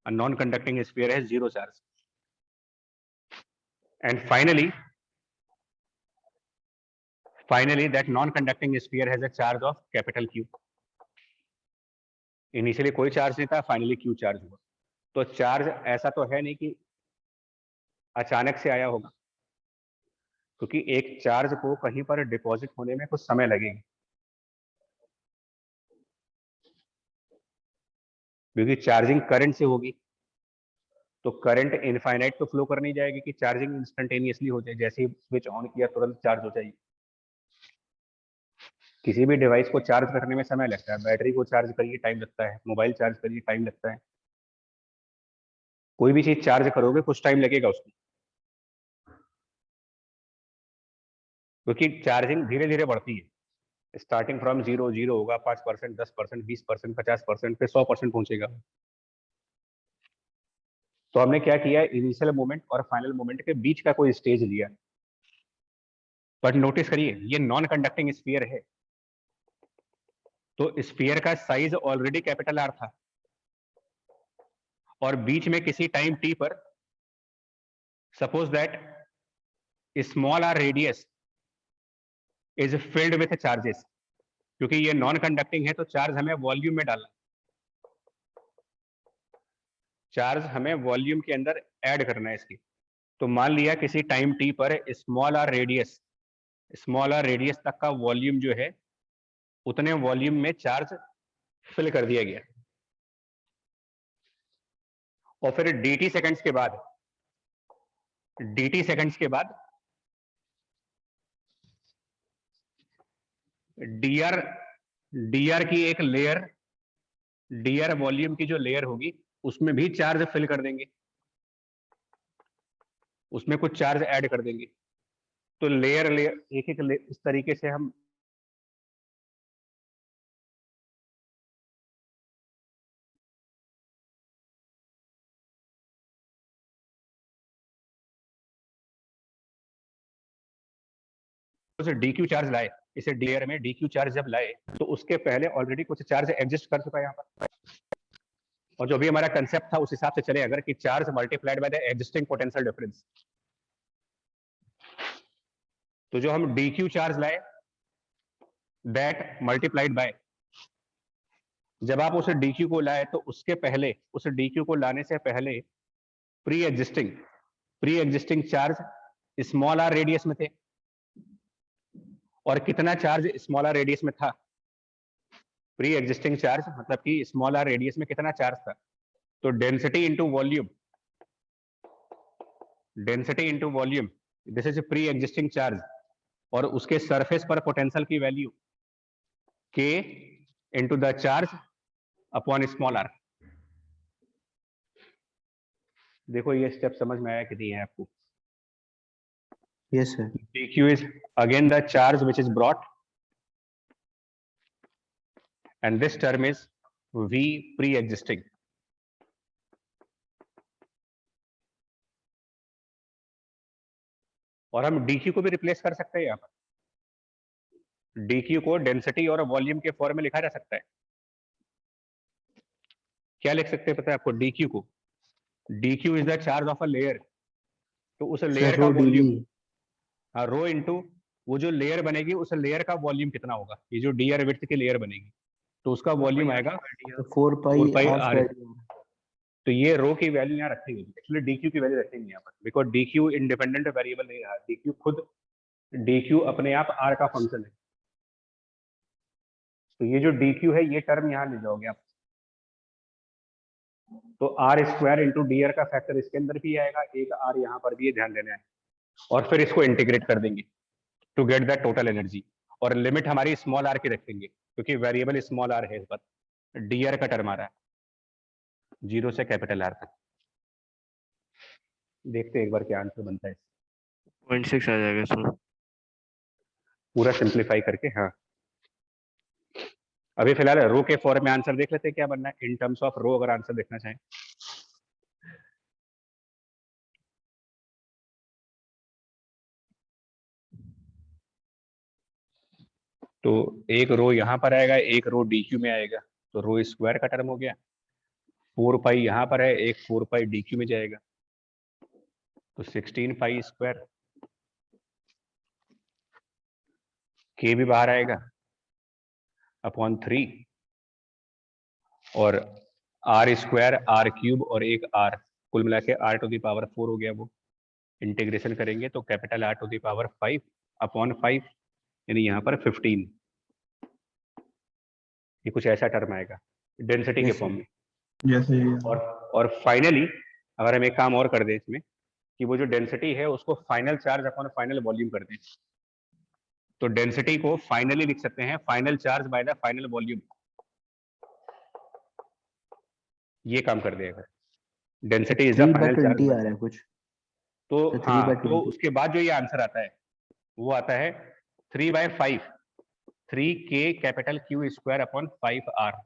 a non conducting sphere has 0 charge, and finally that non conducting sphere has a charge of capital Q. Initially कोई charge नहीं था, finally Q charge हुआ। तो charge ऐसा तो है नहीं कि अचानक से आया होगा, क्योंकि एक चार्ज को कहीं पर डिपॉजिट होने में कुछ समय लगेगा, क्योंकि चार्जिंग करंट से होगी। तो करंट इनफाइनाइट तो फ्लो कर नहीं जाएगी कि चार्जिंग इंस्टेंटेनियसली हो जाए, जैसे ही स्विच ऑन किया तुरंत चार्ज हो जाएगी। किसी भी डिवाइस को चार्ज करने में समय लगता है, बैटरी को चार्ज करिए टाइम लगता है, मोबाइल चार्ज करिए टाइम लगता है, कोई भी चीज चार्ज करोगे कुछ टाइम लगेगा उसको, क्योंकि चार्जिंग धीरे धीरे बढ़ती है। स्टार्टिंग फ्रॉम 0 होगा, 5%, 10%, 20%, 50%, फिर 100% पहुंचेगा। तो हमने क्या किया, इनिशियल मोमेंट और फाइनल मोमेंट के बीच का कोई स्टेज लिया। बट नोटिस करिए ये नॉन कंडक्टिंग स्फीयर है, तो स्फीयर का साइज ऑलरेडी कैपिटल आर था, और बीच में किसी टाइम टी पर suppose that small R radius is filled with charges, क्योंकि ये नॉन कंडक्टिंग है तो चार्ज हमें वॉल्यूम में डालना, चार्ज हमें वॉल्यूम के अंदर ऐड करना है इसकी। तो मान लिया किसी टाइम टी पर स्मॉल आर रेडियस तक का वॉल्यूम जो है, उतने वॉल्यूम में चार्ज फिल कर दिया गया, और फिर dt सेकंड्स के बाद dr की एक लेयर, dr वॉल्यूम की जो लेयर होगी उसमें भी चार्ज फिल कर देंगे, उसमें कुछ चार्ज ऐड कर देंगे। तो लेयर एक इस तरीके से हम dq चार्ज लाए, इसे लेयर में dq चार्ज जब लाए तो उसके पहले ऑलरेडी कुछ चार्ज एग्जिस्ट कर चुका है यहाँ पर, और जो भी हमारा कंसेप्ट था उस हिसाब से चले अगर कि charge multiplied by the existing potential difference. तो जो हम dq चार्ज लाए दैट मल्टीप्लाइड बाय, जब आप उस dq को लाए तो उसके पहले, उस dq को लाने से पहले pre existing charge small R radius में थे, और कितना चार्ज स्मॉल आर रेडियस में था, प्री एग्जिस्टिंग चार्ज मतलब कि स्मॉल आर रेडियस में कितना चार्ज था, तो density into volume, this is pre existing charge, और उसके सरफेस पर पोटेंशियल की value k into the charge upon small R. देखो ये स्टेप समझ में आया कि नहीं है आपको?
Yes, sir.
dq is again the charge which is brought, and this term is v pre-existing. और हम dq को भी रिप्लेस कर सकते हैं यहाँ पर। dq को डेंसिटी और वॉल्यूम के फॉर्म में लिखा जा सकता है। क्या लिख सकते हैं पता है आपको? dq को, dq is the charge of a layer, तो उस लेयर
सर
का
रो
वॉल्यूम,
डीवी।
हाँ, रो इनटू वो जो लेयर बनेगी उस लेयर का वॉल्यूम कितना होगा, ये जो डी आर विड्थ की लेयर बनेगी तो उसका वॉल्यूम आएगा
4 पाई
4 पाई
आर
आर।
स्क्वायर।
तो ये रो की वैल्यू यहाँ रखेंगे, एक्चुअली डी क्यू की वैल्यू रखेंगे यहाँ पर, because D Q independent variable नहीं रहा, डी क्यू खुद, डी क्यू अपने आप आर का फंक्शन है। तो ये जो डी क्यू है ये टर्म यहाँ ले जाओगे आप, तो R square into D R का फैक्टर इसके अंदर भी आएगा, एक आर यहाँ पर भी है, ध्यान देना है। और फिर इसको इंटीग्रेट कर देंगे to get the total energy, और लिमिट हमारी स्मॉल आर की रखेंगे क्योंकि वेरिएबल स्मॉल आर है इस पर। डी आर का टर्म आ रहा है 0 से कैपिटल आर तक। देखते हैं एक बार क्या आंसर बनता है
0.6 आ जाएगा इसमें।
पूरा सिंप्लीफाई करके। हाँ, अभी फिलहाल रो के फॉर्म में आंसर देख लेते हैं क्या बनना है इन टर्म्स ऑफ रो, अगर आंसर देखना चाहें। तो एक रो यहाँ पर आएगा, एक रो डी क्यू में आएगा, तो रो स्क्वायर का टर्म हो गया। 4 पाई यहाँ पर है, एक 4 पाई डी क्यू में जाएगा, तो 16 पाई स्क्वायर, के भी बाहर आएगा अपॉन 3, और आर स्क्वायर, आर क्यूब और एक आर, कुल मिला के आर टू द पावर 4 हो गया। वो इंटीग्रेशन करेंगे तो capital R to the power 5 upon 5, यानी यहाँ पर 15। ये कुछ ऐसा टर्म आएगा डेंसिटी के फॉर्म में।
जैसे
और फाइनली अगर हम एक काम और कर दें इसमें, कि वो जो डेंसिटी है उसको final charge upon final volume कर दें, तो डेंसिटी को फाइनली लिख सकते हैं final charge by the final volume. ये काम कर देगा, density is the final charge
3/20 आ
बाय,
रहा है कुछ।
तो
तो
हाँ,
3/20।
तो उसके बाद जो ये आंसर आता है वो आता है 3/5, 3 के capital Q square upon 5 R.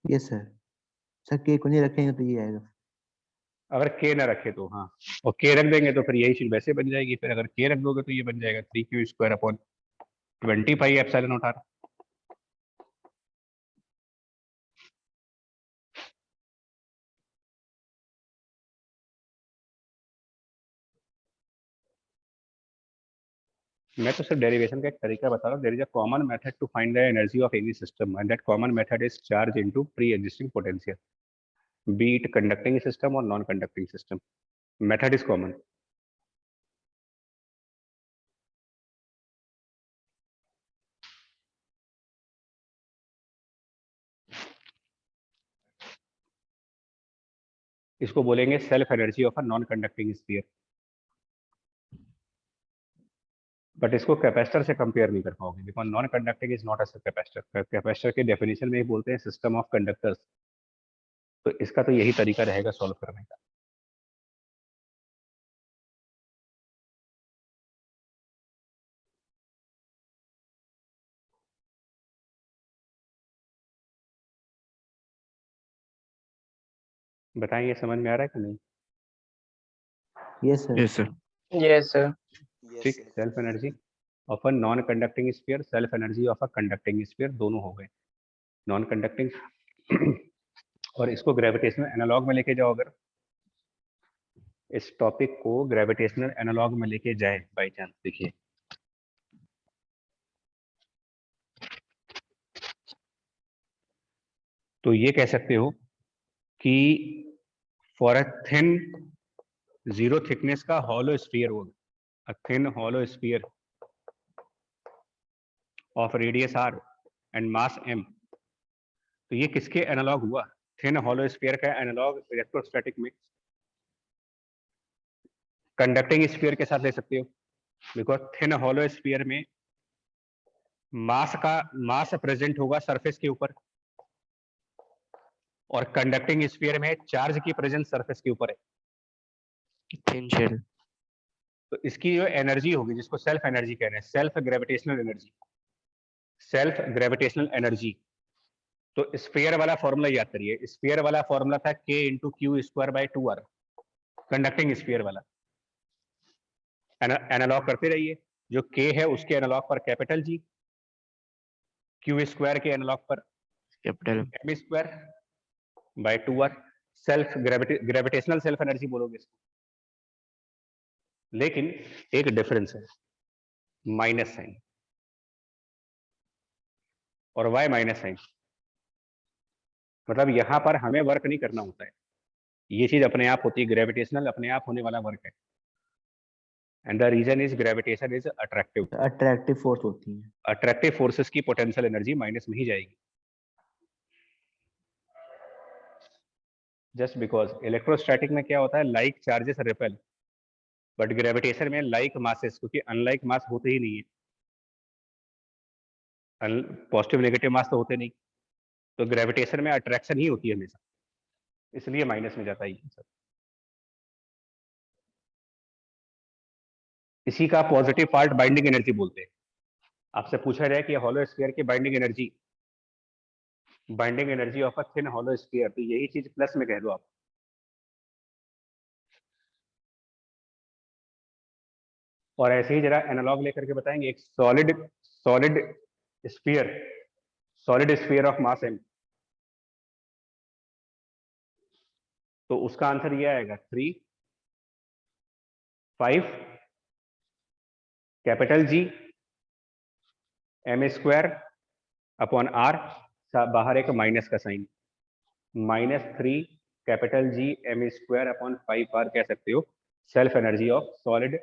Yes sir. Sir के को नहीं रखेंगे तो ये आएगा।
अगर के ना रखे तो हाँ, और के रख देंगे तो फिर यही चीज वैसे बन जाएगी। फिर अगर के रख दोगे तो ये बन जाएगा 3 Q square upon 20 pi epsilon naught R. मैं तो सिर्फ डेरिवेशन का एक तरीका बता रहा हूँ। There is a common method to find the energy of any system and that common method is charge into pre existing potential, be it conducting system और non conducting system. Method is common. इसको बोलेंगे self energy of a non conducting sphere. But इसको capacitor से compare नहीं कर पाओगे, because non conducting is not a capacitor. Capacitor के definition में ही बोलते हैं सिस्टम ऑफ कंडक्टर्स। तो इसका तो यही तरीका रहेगा सॉल्व करने का। बताएं ये समझ में आ रहा है कि नहीं?
Yes sir.
Yes sir.
Yes, sir.
ठीक, self energy of a non conducting sphere, self energy of a conducting sphere, दोनों हो गए नॉन कंडक्टिंग। और इसको ग्रेविटेशनल एनालॉग में लेके जाओ, अगर इस टॉपिक को ग्रेविटेशनल एनालॉग में लेके जाए बाय चांस, देखिए तो ये कह सकते हो कि for a thin zero thickness का हॉलो स्फीयर होगा, a thin hollow sphere of radius R and mass m। तो ये किसके एनालॉग हुआ? थिन हॉलो स्फीयर का एनालॉग इलेक्ट्रोस्टैटिक में कंडक्टिंग स्फीयर के साथ ले सकते हो, बिकॉज थिन हॉलो स्फीयर में मास प्रेजेंट होगा सरफेस के ऊपर, और कंडक्टिंग स्फीयर में चार्ज की प्रेजेंस सरफेस के ऊपर है।
Thin shell.
तो इसकी जो एनर्जी होगी, जिसको सेल्फ एनर्जी कह रहे हैं, self gravitational energy, self gravitational energy तो स्फीयर वाला फॉर्मूला याद करिए, स्फीयर वाला फॉर्मूला था k into Q square by 2r, conducting sphere वाला। एनालॉग करते रहिए, जो k है उसके एनालॉग पर कैपिटल G, क्यू स्क्वायर के एनालॉग पर
capital
m square by 2r। Self gravitational self energy बोलोगे इसको, लेकिन एक डिफरेंस है, माइनस साइन। और वाई माइनस साइन मतलब यहां पर हमें वर्क नहीं करना होता है, ये चीज अपने आप होती है, ग्रेविटेशनल अपने आप होने वाला वर्क है। And the reason is gravitation is attractive.
Attractive force होती है।
अट्रैक्टिव फोर्सेस की पोटेंशियल एनर्जी माइनस में ही जाएगी, जस्ट बिकॉज इलेक्ट्रोस्टैटिक में क्या होता है, like charges repel, but gravitation में लाइक मासेस, क्योंकि अनलाइक मास होते ही नहीं है, पॉजिटिव नेगेटिव मास तो होते नहीं, तो ग्रेविटेशन में अट्रैक्शन ही होती है हमेशा, इसलिए माइनस में जाता है ये सर। इसी का पॉजिटिव पार्ट बाइंडिंग एनर्जी बोलते हैं। आपसे पूछा जाए कि हॉलो स्फीयर की binding energy of a thin hollow sphere, तो यही चीज प्लस में कह दो आप। और ऐसे ही जरा एनालॉग लेकर के बताएंगे, एक solid sphere of mass m, तो उसका आंसर ये आएगा 3, 5 capital G m square upon r, बाहर एक माइनस का sign, -3 capital G m square upon 5r कह सकते हो, self energy of solid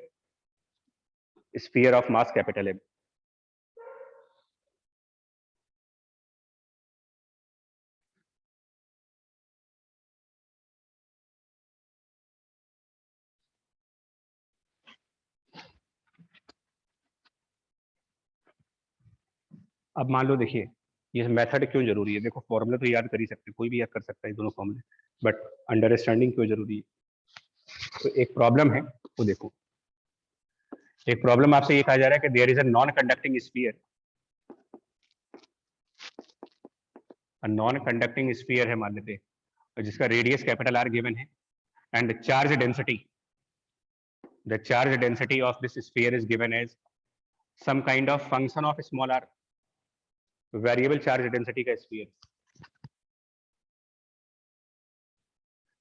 sphere of mass capital M। अब मान लो, देखिए ये मेथड क्यों जरूरी है, देखो फॉर्मूला तो याद कर ही सकते, कोई भी याद कर सकता है दोनों फॉर्मूले, बट अंडरस्टैंडिंग क्यों जरूरी है। तो एक प्रॉब्लम है, वो देखो, एक प्रॉब्लम आपसे ये कहा जा रहा है कि there is a non conducting sphere, non conducting sphere है मान लेते हैं, जिसका रेडियस कैपिटल R गिवन है, and charge density, the charge density of this sphere is given as some kind of function of small r, variable charge density का sphere,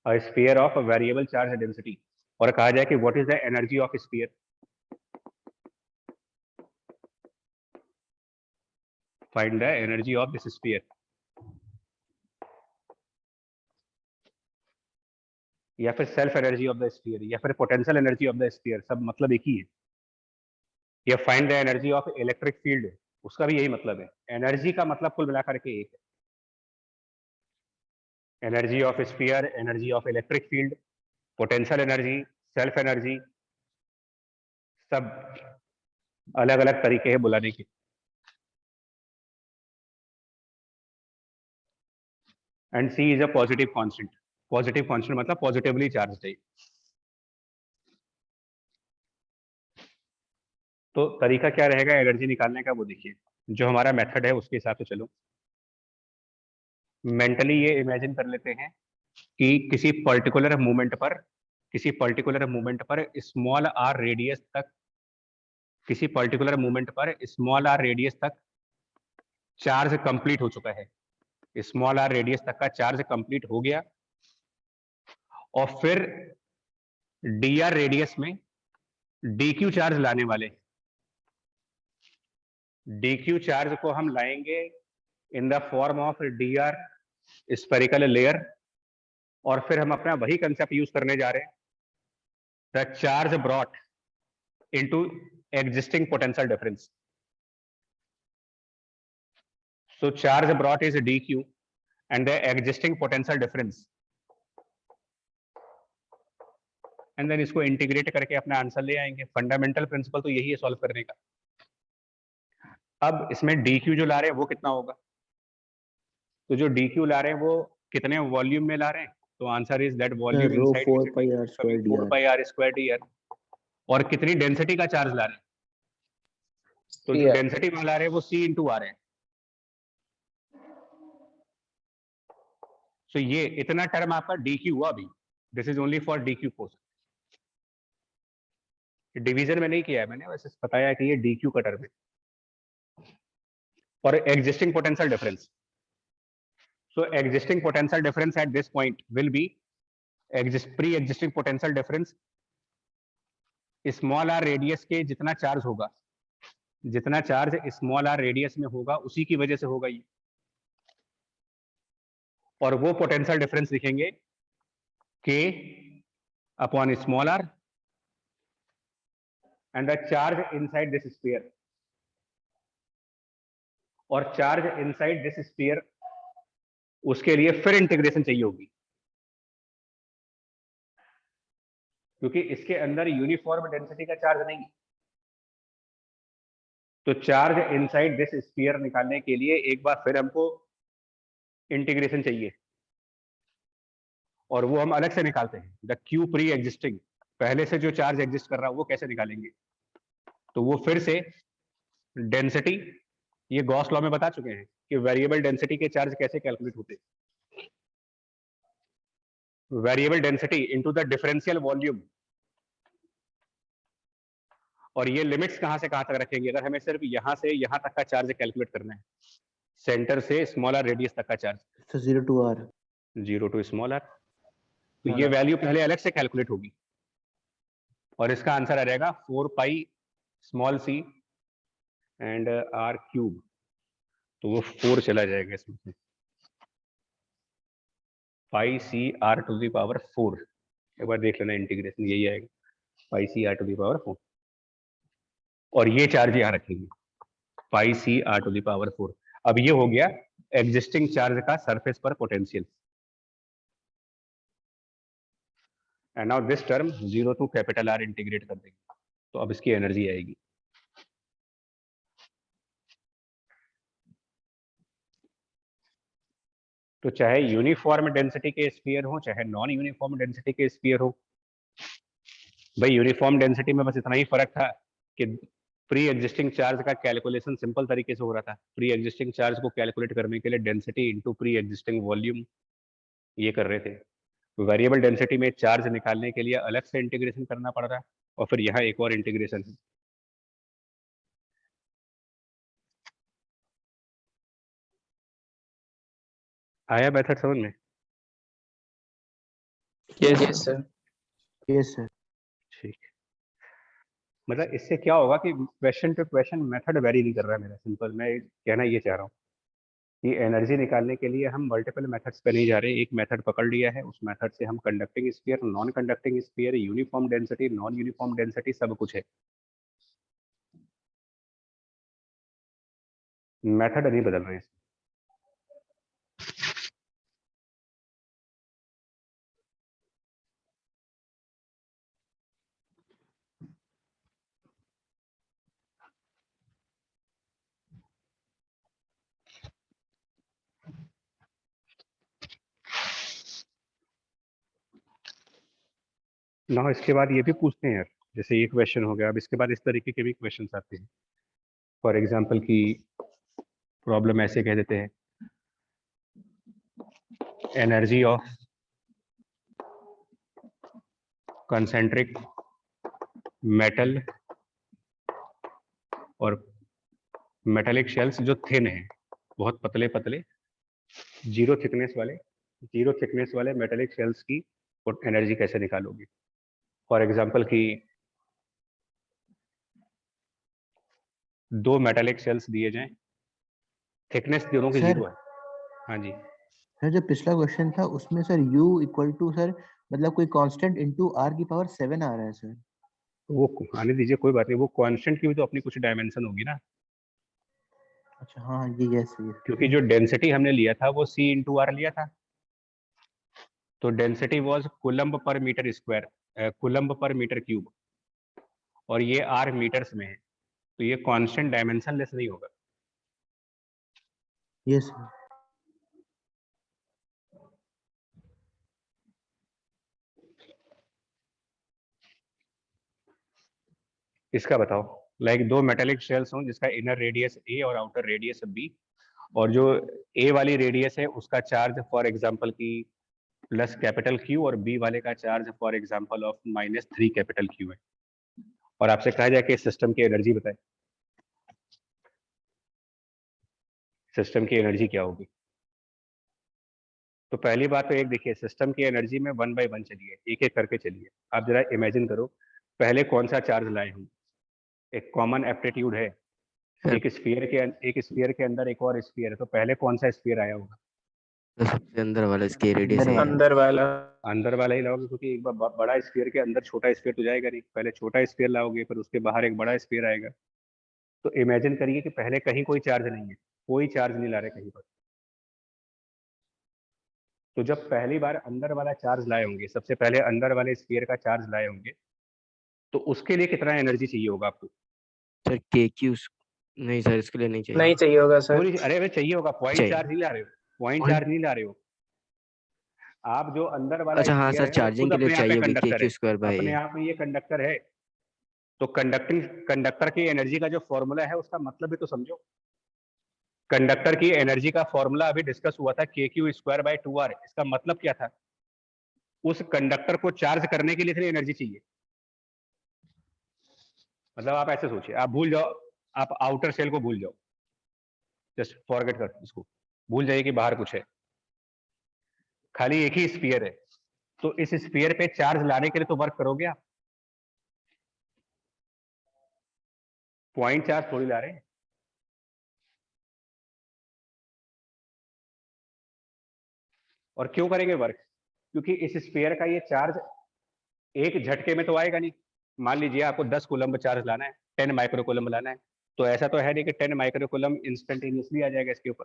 sphere of variable charge density. और कहा जाए कि what is the energy of sphere, find the energy of this sphere, या फिर self energy of the sphere, या फिर potential energy of the sphere, सब मतलब एक ही है। या find the energy of electric field, उसका भी यही मतलब है, एनर्जी का मतलब कुल मिलाकर के एक है, energy of sphere, energy of electric field, potential energy, self energy, सब अलग अलग तरीके हैं बुलाने के। And C is a positive constant, positive constant मतलब पॉजिटिवली चार्ज है। तो तरीका क्या रहेगा एनर्जी निकालने का, वो देखिए, जो हमारा मेथड है उसके हिसाब से चलो। मेंटली ये इमेजिन कर लेते हैं कि किसी पर्टिकुलर मूवमेंट पर स्मॉल आर रेडियस तक, किसी पर्टिकुलर मूवमेंट पर स्मॉल आर रेडियस तक चार्ज कंप्लीट हो चुका है, स्मॉल आर रेडियस तक का चार्ज कंप्लीट हो गया, और फिर डी आर रेडियस में डी क्यू चार्ज लाने वाले, डी क्यू चार्ज को हम लाएंगे in the form of D R spherical layer, और फिर हम अपना वही कंसेप्ट यूज करने जा रहे हैं, the charge brought into existing potential difference. So charge brought is dq and the existing potential difference, and then इसको इंटीग्रेट करके अपना आंसर ले आएंगे। फंडामेंटल प्रिंसिपल तो यही है सॉल्व करने का। अब इसमें dq जो ला रहे हैं वो कितना होगा, तो जो dq ला रहे हैं वो कितने वॉल्यूम में ला रहे हैं, तो answer is that volume
rho
inside
4 pi r square
4 pi r square dr। और कितनी डेंसिटी का चार्ज ला रहे हैं, तो जो डेंसिटी में ला रहे हैं वो c इंटू आर है। सो ये इतना टर्म आपका DQ हुआ अभी, this is only for DQ portion. Division में नहीं किया है मैंने, वैसे बताया कि ये DQ का टर्म है। और existing potential difference, so existing potential difference at this point will be pre-existing potential difference small r radius के जितना चार्ज होगा, जितना चार्ज स्मॉल r रेडियस में होगा उसी की वजह से होगा ये, और वो पोटेंशियल डिफरेंस लिखेंगे K upon small r and the charge inside this sphere, और चार्ज इनसाइड दिस स्फीयर उसके लिए फिर इंटीग्रेशन चाहिए होगी, क्योंकि इसके अंदर यूनिफॉर्म डेंसिटी का चार्ज नहीं है। तो चार्ज इनसाइड दिस स्फीयर निकालने के लिए एक बार फिर हमको इंटीग्रेशन चाहिए, और वो हम अलग से निकालते हैं। द क्यू प्री एग्जिस्टिंग, पहले से जो चार्ज एग्जिस्ट कर रहा है वो कैसे निकालेंगे, तो वो फिर से डेंसिटी, ये गॉस लॉ में बता चुके हैं कि वेरिएबल डेंसिटी के चार्ज कैसे कैलकुलेट होते हैं। Variable density into the differential volume, और ये लिमिट्स कहां से कहां तक रखेंगे, अगर हमें सिर्फ यहां से यहां तक का चार्ज कैलकुलेट करना है, सेंटर से स्मॉलर रेडियस तक का charge,
So 0 to r.
0 to smaller, तो ये वैल्यू पहले अलग से कैलकुलेट होगी, और इसका आंसर आ जाएगा 4 pi small c and r cube, तो वो 4 चला जाएगा इसमें से, pi c r to the power 4, एक बार देख लेना इंटीग्रेशन यही आएगा, pi c r to the power 4, और ये चार्ज यहाँ रखेंगे pi c r to the power 4। अब ये हो गया एग्जिस्टिंग चार्ज का सरफेस पर potential, and now this term 0 to capital R integrate कर देंगे, तो अब इसकी एनर्जी आएगी। तो चाहे यूनिफॉर्म डेंसिटी के स्फीयर हो, चाहे नॉन यूनिफॉर्म डेंसिटी के स्फीयर हो, भाई यूनिफॉर्म डेंसिटी में बस इतना ही फर्क था कि प्री एग्जिस्टिंग चार्ज का कैलकुलेशन सिंपल तरीके से हो रहा था। प्री एग्जिस्टिंग चार्ज को कैलकुलेट करने के लिए density into pre existing volume ये कर रहे थे। वेरिएबल डेंसिटी में चार्ज निकालने के लिए अलग से इंटीग्रेशन करना पड़ रहा है, और फिर यहाँ एक और इंटीग्रेशन है। आया मेथड समझ में?
Yes, sir.
Yes, sir.
ठीक, मतलब इससे क्या होगा कि question to question method vary नहीं कर रहा है मेरा, सिंपल मैं कहना ये चाह रहा हूँ कि एनर्जी निकालने के लिए हम मल्टीपल मेथड्स पे नहीं जा रहे, एक मेथड पकड़ लिया है, उस मेथड से हम conducting sphere, non conducting sphere, uniform density, non uniform density, सब कुछ है, मेथड नहीं बदल रहे हैं। ना इसके बाद ये भी पूछते हैं यार, जैसे ये क्वेश्चन हो गया, अब इसके बाद इस तरीके के भी क्वेश्चन आते हैं। फॉर एग्जाम्पल की प्रॉब्लम ऐसे कह देते हैं, एनर्जी ऑफ कंसेंट्रिक मेटल और मेटेलिक शेल्स जो थिन है, बहुत पतले पतले जीरो थिकनेस वाले मेटेलिक शेल्स की एनर्जी कैसे निकालोगे। फॉर एग्जाम्पल की 2 मेटेलिक शेल्स दिए जाएं, थिकनेस दोनों की
Sir,
0 है। हाँ जी,
सर जो पिछला क्वेश्चन था उसमें sir u equal to sir मतलब कोई कांस्टेंट इनटू r की पावर 7 आ रहा है सर।
वो आने दीजिए, कोई बात नहीं, वो कांस्टेंट की भी तो अपनी कुछ डायमेंशन होगी ना,
अच्छा हाँ ये यस ये
क्योंकि जो डेंसिटी हमने लिया था वो c इंटू आर लिया था, तो डेंसिटी वाज कूलम्ब पर मीटर स्क्वायर, कूलम्ब पर मीटर क्यूब, और ये r मीटर्स में है, तो ये कांस्टेंट डायमेंशन लेस नहीं होगा।
Yes sir.
इसका बताओ, लाइक 2 मेटेलिक शेल्स हों जिसका इनर रेडियस a और आउटर रेडियस b, और जो ए वाली रेडियस है उसका चार्ज फॉर एग्जांपल की प्लस कैपिटल क्यू और बी वाले का charge for example of -3 capital Q है। और आपसे कहा जाए कि सिस्टम की एनर्जी बताए, सिस्टम की एनर्जी क्या होगी। तो पहली बात तो एक देखिए, सिस्टम की एनर्जी में 1 बाय 1 चलिए, एक एक करके चलिए। आप जरा इमेजिन करो, पहले कौन सा चार्ज लाए हम। एक कॉमन एप्टीट्यूड है, एक स्फीयर के अंदर एक और स्फीयर है, तो पहले कौन सा स्फीयर आया होगा?
तो सबसे अंदर वाला इसकी रेडियस
अंदर
है।
वाला।
अंदर वाला।
अंदर वाला ही लाओगे, क्योंकि एक बार बड़ा स्फीयर के अंदर छोटा स्फीयर तो जाएगा नहीं। पहले छोटा स्फीयर लाओगे, फिर उसके बाहर एक बड़ा स्फीयर आएगा। तो इमेजिन करिए कि पहले कहीं कोई चार्ज नहीं है, कोई चार्ज नहीं ला रहे कहीं पर। तो जब पहली बार अंदर वाला चार्ज लाए होंगे, सबसे पहले अंदर वाले स्फीयर का चार्ज लाए होंगे, तो उसके लिए कितना एनर्जी चाहिए होगा आपको?
सर के क्यू नहीं सर, इसके लिए नहीं चाहिए।
नहीं चाहिए होगा
क्यों
सर।
नहीं? अरे चाहिए होगा, पॉइंट
चाहिए।
चार्ज नहीं ला रहे हो, पॉइंट चार्ज नहीं ला रहे हो आप। जो अंदर वाला
अच्छा हाँ
स्फीयर
सर,
है वो
चार्जिंग
खुद
के लिए
अपने आप में
चाहिए होगी के
कंडक्टर
क्यू
है,
स्क्वायर बाई।
अपने आप में ये कंडक्टर है। तो कंडक्टर की एनर्जी का जो फॉर्मूला है उसका मतलब भी तो समझो। कंडक्टर की एनर्जी का फॉर्मूला अभी डिस्कस हुआ था, के क्यू स्क्वायर बाय 2r। इसका मतलब क्या था? उस कंडक्टर को चार्ज करने के लिए इतनी एनर्जी चाहिए। मतलब आप ऐसे सोचिए, आप भूल जाओ, आप आउटर सेल को भूल जाओ, जस्ट फॉरगेट कर इसको, भूल जाइए कि बाहर कुछ है, खाली एक ही स्फीयर है। तो इस स्फीयर पे चार्ज लाने के लिए तो वर्क करोगे आप, पॉइंट चार्ज थोड़ी ला रहे हैं। और क्यों करेंगे वर्क? क्योंकि इस स्फीयर का ये चार्ज एक झटके में तो आएगा नहीं। मान लीजिए आपको 10 कूलम्ब चार्ज लाना है, 10 माइक्रो कूलम्ब लाना है, तो ऐसा तो है नहीं कि 10 माइक्रो कूलम्ब इंस्टेंटेनियसली आ जाएगा इसके ऊपर।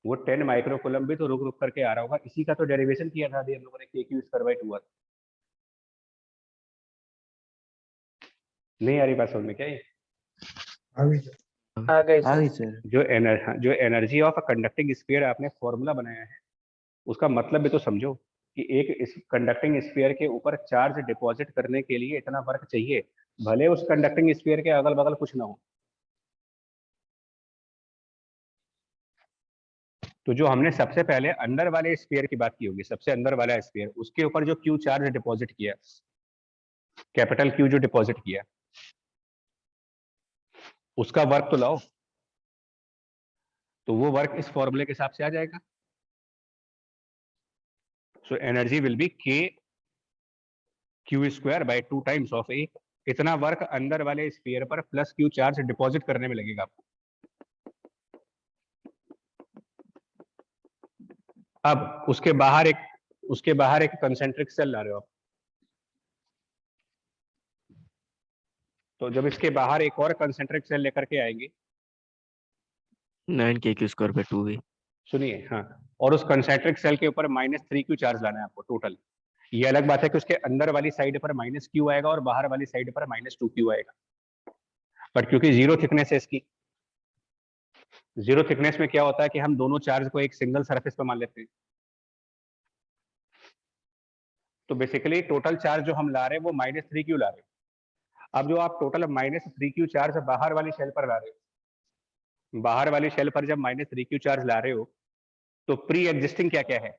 वो 10 माइक्रो कूलम्ब भी तो रुक रुक करके आ रहा होगा। इसी का तो डेरिवेशन किया था अभी हम लोगों ने, के क्यू स्क्वायर बाय 2r। नहीं आ रही बात समझ में क्या? ये
आ गई
आ
सर।
गई सर।
जो energy of a conducting sphere आपने फॉर्मूला बनाया है, उसका मतलब भी तो समझो कि एक इस कंडक्टिंग स्फीयर के ऊपर चार्ज डिपॉजिट करने के लिए इतना वर्क चाहिए, भले उस कंडक्टिंग स्फीयर के अगल बगल कुछ ना हो। तो जो हमने सबसे पहले अंदर वाले स्फीयर की बात की होगी, सबसे अंदर वाला स्फीयर, उसके ऊपर जो क्यू चार्ज डिपॉजिट किया, कैपिटल क्यू जो डिपॉजिट किया, उसका वर्क तो लाओ। तो वो वर्क इस फॉर्मूले के हिसाब से आ जाएगा। So energy will be K Q square by 2 times of A. इतना वर्क अंदर वाले स्फीयर पर प्लस क्यू चार्ज डिपॉजिट करने में लगेगा आपको। अब उसके बाहर एक कंसेंट्रिक सेल ला रहे हो आप। तो जब इसके बाहर एक और कंसेंट्रिक सेल लेकर के आएंगे,
9 के क्यू स्क्वायर बाई 2 भी।
सुनिए, हाँ, और उस कंसेंट्रिक सेल के ऊपर -3q चार्ज लाना है आपको टोटल। ये अलग बात है कि उसके अंदर वाली साइड पर -q आएगा और बाहर वाली साइड पर -2q आएगा। बट क्योंकि जीरो थिकनेस है इसकी, जीरो थिकनेस में क्या होता है कि हम दोनों चार्ज को एक सिंगल सरफेस पर मान लेते हैं। तो बेसिकली टोटल चार्ज जो हम ला रहे हैं वो -3q ला रहे हैं। अब जो आप टोटल -3q चार्ज बाहर वाली शेल पर ला रहे हो, बाहर वाली शेल पर जब -3q चार्ज ला रहे हो, तो प्री एग्जिस्टिंग क्या क्या है?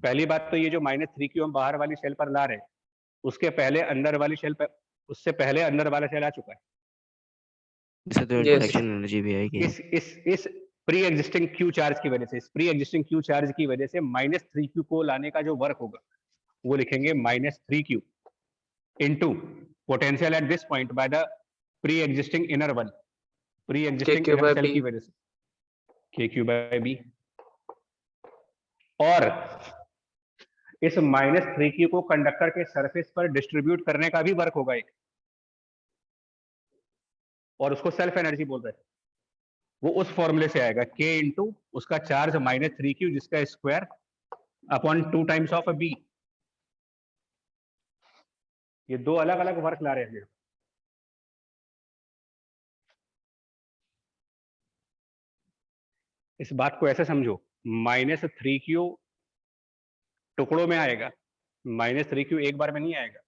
पहली बात तो ये जो -3q हम बाहर वाली शेल पर ला रहे हैं, उसके पहले अंदर वाली शेल पर, उससे पहले अंदर वाला शेल आ चुका है।
इससे तो
Yes.
इंटरेक्शन एनर्जी भी आएगी।
इस प्री एग्जिस्टिंग क्यू चार्ज की वजह से, इस प्री एग्जिस्टिंग क्यू चार्ज की वजह से -3q को लाने का जो वर्क होगा, वो लिखेंगे -3q into potential at this point by the pre existing inner one, pre existing
KQ
inner
by
shell
B।
की वजह से, KQ by B। और इस -3q को कंडक्टर के सरफेस पर डिस्ट्रीब्यूट करने का भी वर्क होगा एक, और उसको सेल्फ एनर्जी बोल रहे हैं। वो उस फॉर्मूले से आएगा, k इंटू उसका चार्ज -3q जिसका square upon 2 times of b। ये दो अलग अलग वर्क ला रहे हैं। इस बात को ऐसे समझो, -3q टुकड़ों में आएगा, -3q एक बार में नहीं आएगा।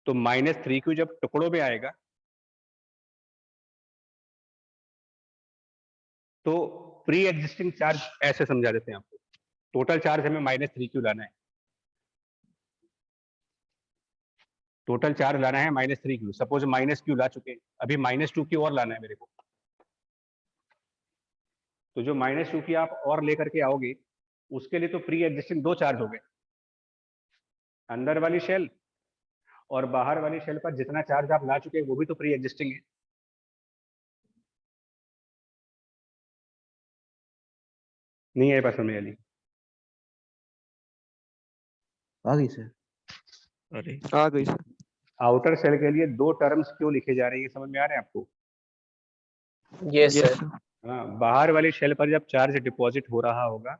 तो -3q जब टुकड़ों में आएगा, तो प्री एग्जिस्टिंग चार्ज ऐसे समझा देते हैं आपको। टोटल चार्ज हमें -3q लाना है, टोटल चार्ज लाना है -3q। सपोज -q ला चुके हैं, अभी -2q और लाना है मेरे को। तो जो -2q आप और लेकर के आओगे, उसके लिए तो प्री एग्जिस्टिंग 2 चार्ज हो गए, अंदर वाली शेल और बाहर वाली शेल पर जितना चार्ज आप ला चुके हैं वो भी तो प्री एग्जिस्टिंग है। नहीं है समझ में?
आ गई सर।
अरे आ गई सर।
आउटर शेल के लिए 2 टर्म्स क्यों लिखे जा रहे हैं, समझ में आ रहे हैं आपको?
Yes
yes
sir.
हाँ, बाहर वाली शेल पर जब चार्ज डिपॉजिट हो रहा होगा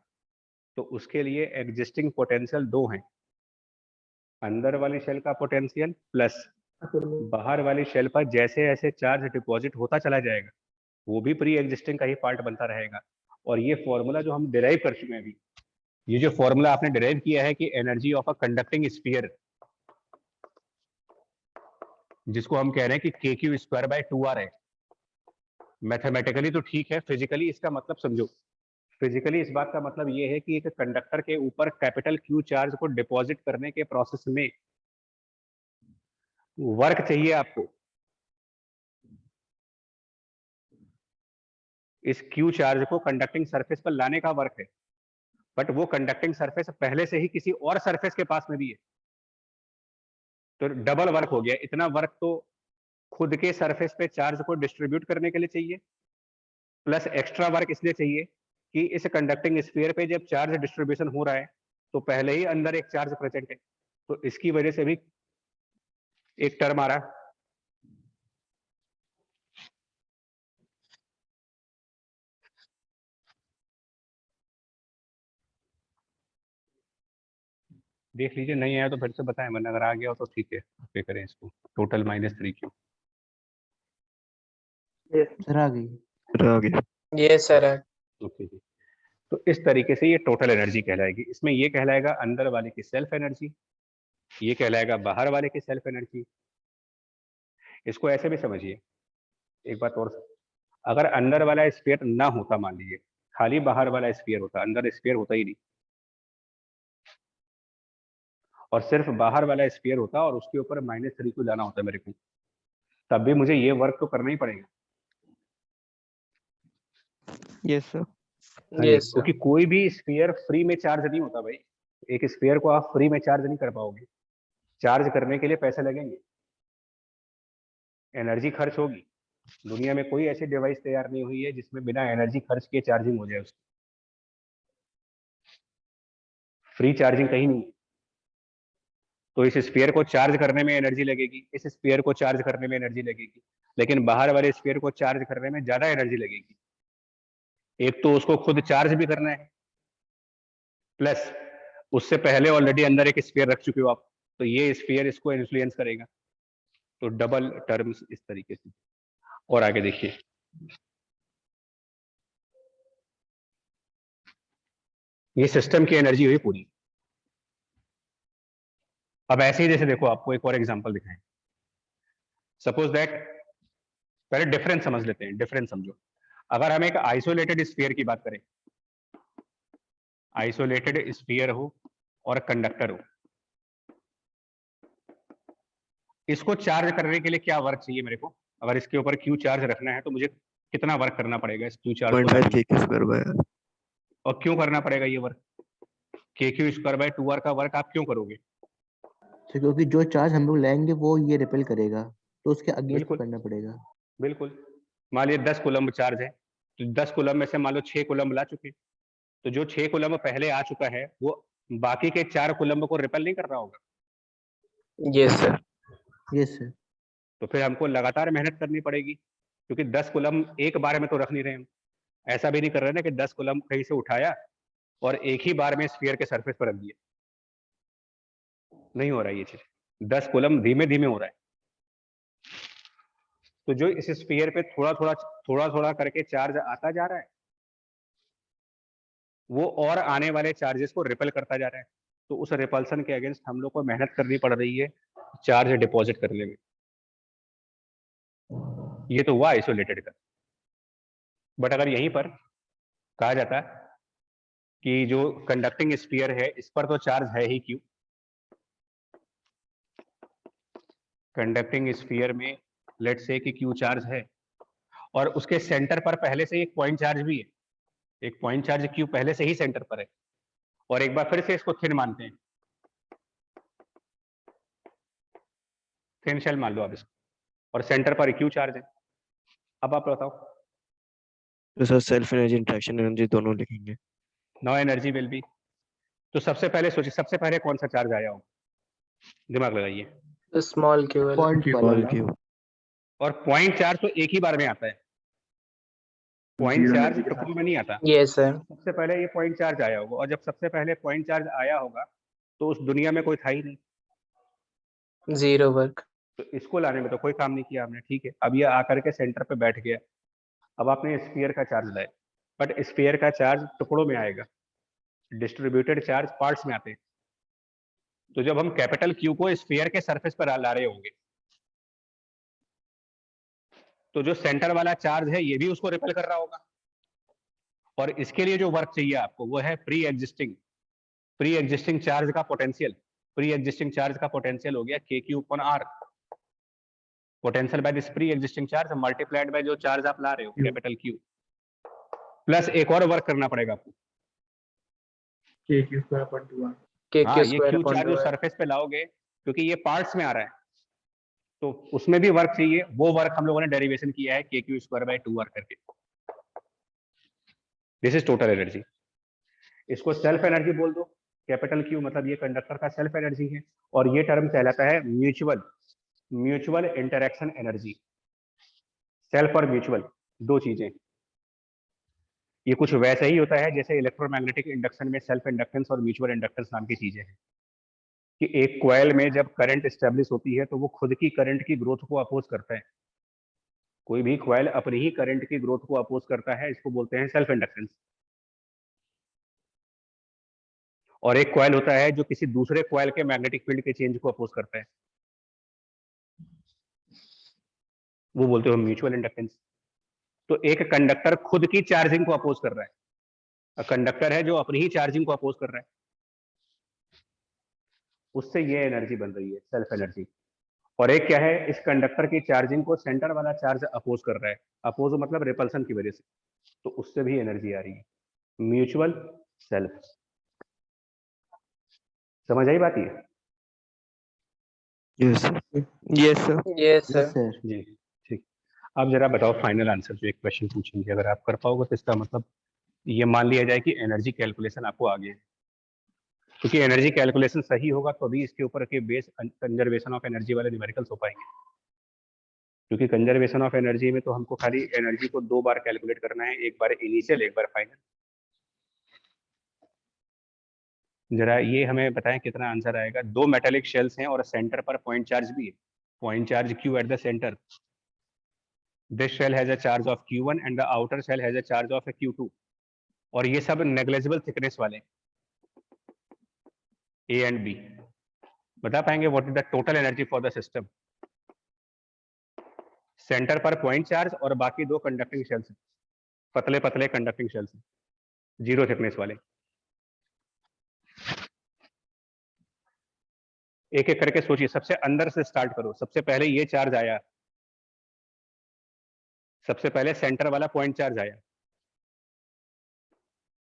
तो उसके लिए एग्जिस्टिंग पोटेंशियल 2 हैं, अंदर वाली शेल का पोटेंशियल प्लस बाहर वाली शेल पर जैसे जैसे चार्ज डिपॉजिट होता चला जाएगा वो भी प्री एग्जिस्टिंग का ही पार्ट बनता रहेगा। और ये फॉर्मूला जो हम डिराइव कर चुके हैं अभी, ये जो फॉर्मूला आपने डिराइव किया है कि energy of a conducting sphere, जिसको हम कह रहे हैं कि kq²/2r है, मैथमेटिकली तो ठीक है, फिजिकली इसका मतलब समझो। फिजिकली इस बात का मतलब ये है कि एक कंडक्टर के ऊपर कैपिटल Q चार्ज को डिपॉजिट करने के प्रोसेस में वर्क चाहिए आपको। इस Q चार्ज को कंडक्टिंग सरफेस पर लाने का वर्क है, बट वो कंडक्टिंग सरफेस पहले से ही किसी और सरफेस के पास में भी है, तो डबल वर्क हो गया। इतना वर्क तो खुद के सरफेस पे चार्ज को डिस्ट्रीब्यूट करने के लिए चाहिए, प्लस एक्स्ट्रा वर्क इसलिए चाहिए कि इस कंडक्टिंग स्फीयर पे जब चार्ज डिस्ट्रीब्यूशन हो रहा है तो पहले ही अंदर एक चार्ज प्रेजेंट है, तो इसकी वजह से भी एक टर्म आ रहा है। देख लीजिए, नहीं आया तो फिर से बताएं, वरना अगर आ गया हो तो ठीक है, पे करें इसको। Total -3q।
सर आ गई।
आ गया।
Yes sir.
ओके जी। तो इस तरीके से ये टोटल एनर्जी कहलाएगी। इसमें ये कहलाएगा अंदर वाले की सेल्फ एनर्जी, ये कहलाएगा बाहर वाले की सेल्फ एनर्जी। इसको ऐसे भी समझिए, एक बात और, अगर अंदर वाला स्फीयर ना होता, मान लीजिए खाली बाहर वाला स्फीयर होता, अंदर स्फीयर होता ही नहीं, और सिर्फ बाहर वाला स्फीयर होता और उसके ऊपर -3q लाना होता मेरे को, तब भी मुझे ये वर्क तो करना ही पड़ेगा।
Yes sir.
हाँ जी,
यस सर।
क्योंकि कोई भी स्फीयर फ्री में चार्ज नहीं होता भाई। एक स्फीयर को आप फ्री में चार्ज नहीं कर पाओगे, चार्ज करने के लिए पैसे लगेंगे, एनर्जी खर्च होगी। दुनिया में कोई ऐसी डिवाइस तैयार नहीं हुई है जिसमें बिना एनर्जी खर्च किए चार्जिंग हो जाए उसकी। फ्री चार्जिंग कहीं नहीं है। तो इस स्फीयर को चार्ज करने में एनर्जी लगेगी, इस स्फीयर को चार्ज करने में एनर्जी लगेगी, लेकिन बाहर वाले स्फीयर को चार्ज करने में ज्यादा एनर्जी लगेगी। एक तो उसको खुद चार्ज भी करना है, प्लस उससे पहले ऑलरेडी अंदर एक स्फीयर रख चुके हो आप, तो ये स्फीयर इसको इन्फ्लुएंस करेगा। तो डबल टर्म्स इस तरीके से। और आगे देखिए, ये सिस्टम की एनर्जी हुई पूरी। अब ऐसे ही जैसे देखो, आपको एक और एग्जांपल दिखाएं। सपोज दैट, पहले डिफरेंस समझ लेते हैं, डिफरेंस समझो। अगर हम एक आइसोलेटेड स्फीयर की बात करें, आइसोलेटेड स्फीयर हो और कंडक्टर हो, इसको चार्ज करने के लिए क्या वर्क चाहिए मेरे को? अगर इसके ऊपर Q चार्ज रखना है तो मुझे कितना वर्क करना पड़ेगा इस Q चार्ज को
0.5
लाने में?
kq²/r।
और क्यों करना पड़ेगा ये वर्क? kq²/2r का वर्क आप क्यों करोगे?
सर क्योंकि जो चार्ज हम लोग लाएंगे वो ये रिपेल करेगा, तो उसके अगेंस्ट
बिल्कुल
करना पड़ेगा।
बिल्कुल। मान लीजिए 10 कूलम्ब चार्ज है, तो 10 कूलम्ब में से मान लो 6 कूलम्ब ला चुके, तो जो 6 कूलम्ब पहले आ चुका है वो बाकी के 4 कूलम्ब को रिपेल नहीं कर रहा होगा।
Yes sir.
Yes sir.
तो फिर हमको लगातार मेहनत करनी पड़ेगी, क्योंकि 10 कूलम्ब एक बार में तो रख नहीं रहे हम। ऐसा भी नहीं कर रहे ना कि 10 कूलम्ब कहीं से उठाया और एक ही बार में स्फीयर के सरफेस पर रख दिया। नहीं हो रहा है ये चीज, 10 कूलम्ब धीमे धीमे हो रहा है। तो जो इस स्फीयर पे थोड़ा थोड़ा करके चार्ज आता जा रहा है, वो और आने वाले चार्जेस को रिपेल करता जा रहा है। तो उस रिपल्सन के अगेंस्ट हम लोग को मेहनत करनी पड़ रही है चार्ज डिपॉजिट करने में। ये तो हुआ आइसोलेटेड का। बट अगर यहीं पर कहा जाता है कि जो कंडक्टिंग स्फीयर है इस पर तो चार्ज है ही क्यू, कंडक्टिंग स्फीयर में लेट्स से कि क्यू चार्ज है और उसके सेंटर पर पहले से एक पॉइंट चार्ज भी है, एक पॉइंट चार्ज क्यू पहले से ही सेंटर पर है, और एक बार फिर से इसको थिन मानते हैं, थिन शेल मान लो आप इसको, और सेंटर पर क्यू चार्ज है। अब आप बताओ,
तो sir self energy interaction energy दोनों लिखेंगे।
नो एनर्जी विल बी, तो सबसे पहले सोचिए सबसे पहले कौन सा चार्ज आया होगा, दिमाग लगाइए।
तो स्मॉल क्यू वाला।
पॉइंट
Small
वाला
q।
और पॉइंट चार्ज तो एक ही बार में आता है, पॉइंट चार्ज टुकड़ों में नहीं आता।
Yes sir.
सबसे पहले ये पॉइंट चार्ज आया होगा, और जब सबसे पहले पॉइंट चार्ज आया होगा तो उस दुनिया में कोई था ही नहीं,
0 वर्क।
तो इसको लाने में तो कोई काम नहीं किया आपने, ठीक है। अब ये आकर के सेंटर पे बैठ गया, अब आपने स्फीयर का चार्ज लाया, बट स्फीयर का चार्ज टुकड़ों में आएगा, डिस्ट्रीब्यूटेड चार्ज पार्ट्स में आते हैं। तो जब हम कैपिटल क्यू को स्फीयर के सरफेस पर ला रहे होंगे तो जो सेंटर वाला चार्ज है ये भी उसको रिपेल कर रहा होगा, और इसके लिए जो वर्क चाहिए आपको वो है प्री एग्जिस्टिंग चार्ज का पोटेंशियल। प्री एग्जिस्टिंग चार्ज का पोटेंशियल हो गया K Q upon R, potential by this pre existing charge multiplied by जो चार्ज आप ला रहे हो कैपिटल क्यू, प्लस एक और वर्क करना पड़ेगा आपको,
के
हाँ
क्यू
ये
स्क्वायर
क्यू
अपॉन
चार्ज जो
2
सरफेस पे लाओगे क्योंकि ये पार्ट्स में आ रहा है तो उसमें भी वर्क चाहिए, वो वर्क हम लोगों ने डेरिवेशन किया है के क्यू स्क्वायर बाय 2r करके। दिस इज टोटल एनर्जी, इसको सेल्फ एनर्जी बोल दो, कैपिटल क्यू मतलब ये कंडक्टर का सेल्फ एनर्जी है, और ये टर्म कहलाता है म्यूचुअल इंटरेक्शन एनर्जी। सेल्फ और म्यूचुअल दो चीजें, ये कुछ वैसा ही होता है जैसे इलेक्ट्रोमैग्नेटिक इंडक्शन में सेल्फ इंडक्टेंस और म्यूचुअल इंडक्टेंस नाम की चीजें हैं, कि एक कॉइल में जब करंट एस्टेब्लिश होती है तो वो खुद की करंट की ग्रोथ को अपोज करता है, कोई भी कॉइल अपनी ही करंट की ग्रोथ को अपोज करता है, इसको बोलते हैं सेल्फ इंडक्टेंस। और एक कॉइल होता है जो किसी दूसरे कॉइल के मैग्नेटिक फील्ड के चेंज को अपोज करता है, वो बोलते हो म्यूचुअल इंडक्टेंस। तो एक कंडक्टर खुद की चार्जिंग को अपोज कर रहा है, कंडक्टर है जो अपनी ही चार्जिंग को अपोज कर रहा है, उससे ये एनर्जी बन रही है सेल्फ एनर्जी। और एक क्या है, इस कंडक्टर की चार्जिंग को सेंटर वाला चार्ज अपोज कर रहा है, अपोज मतलब रिपल्सन की वजह से, तो उससे भी एनर्जी आ रही है, म्यूचुअल सेल्फ। समझ आई बात ये?
Yes sir. Yes sir.
Yes
yes
sir.
Sir.
जी ठीक। अब जरा बताओ फाइनल आंसर, जो एक क्वेश्चन पूछेंगे अगर आप कर पाओगे तो इसका मतलब ये मान लिया जाए कि एनर्जी कैलकुलेशन आपको आ गया है, क्योंकि एनर्जी कैलकुलेशन सही होगा तो अभी इसके ऊपर के बेस कंजर्वेशन ऑफ एनर्जी वाले न्यूमेरिकल्स हो पाएंगे, क्योंकि कंजर्वेशन ऑफ एनर्जी में तो हमको खाली एनर्जी को 2 बार कैलकुलेट करना है, एक बार इनिशियल एक बार फाइनल। जरा ये हमें बताएं कितना आंसर आएगा। 2 मेटेलिक शेल्स हैं और सेंटर पर पॉइंट चार्ज भी है, point charge q at the center, this shell has a charge of q1 and the outer shell has a charge of q2, और ये सब नेग्लिजिबल थिकनेस वाले A एंड B। बता पाएंगे what is the total energy for the system? Center पर point charge और बाकी 2 conducting shells, पतले पतले कंडक्टिंग शेल्स, 0 थिकनेस वाले। एक एक करके सोचिए, सबसे अंदर से स्टार्ट करो। सबसे पहले ये चार्ज आया, सबसे पहले सेंटर वाला पॉइंट चार्ज आया,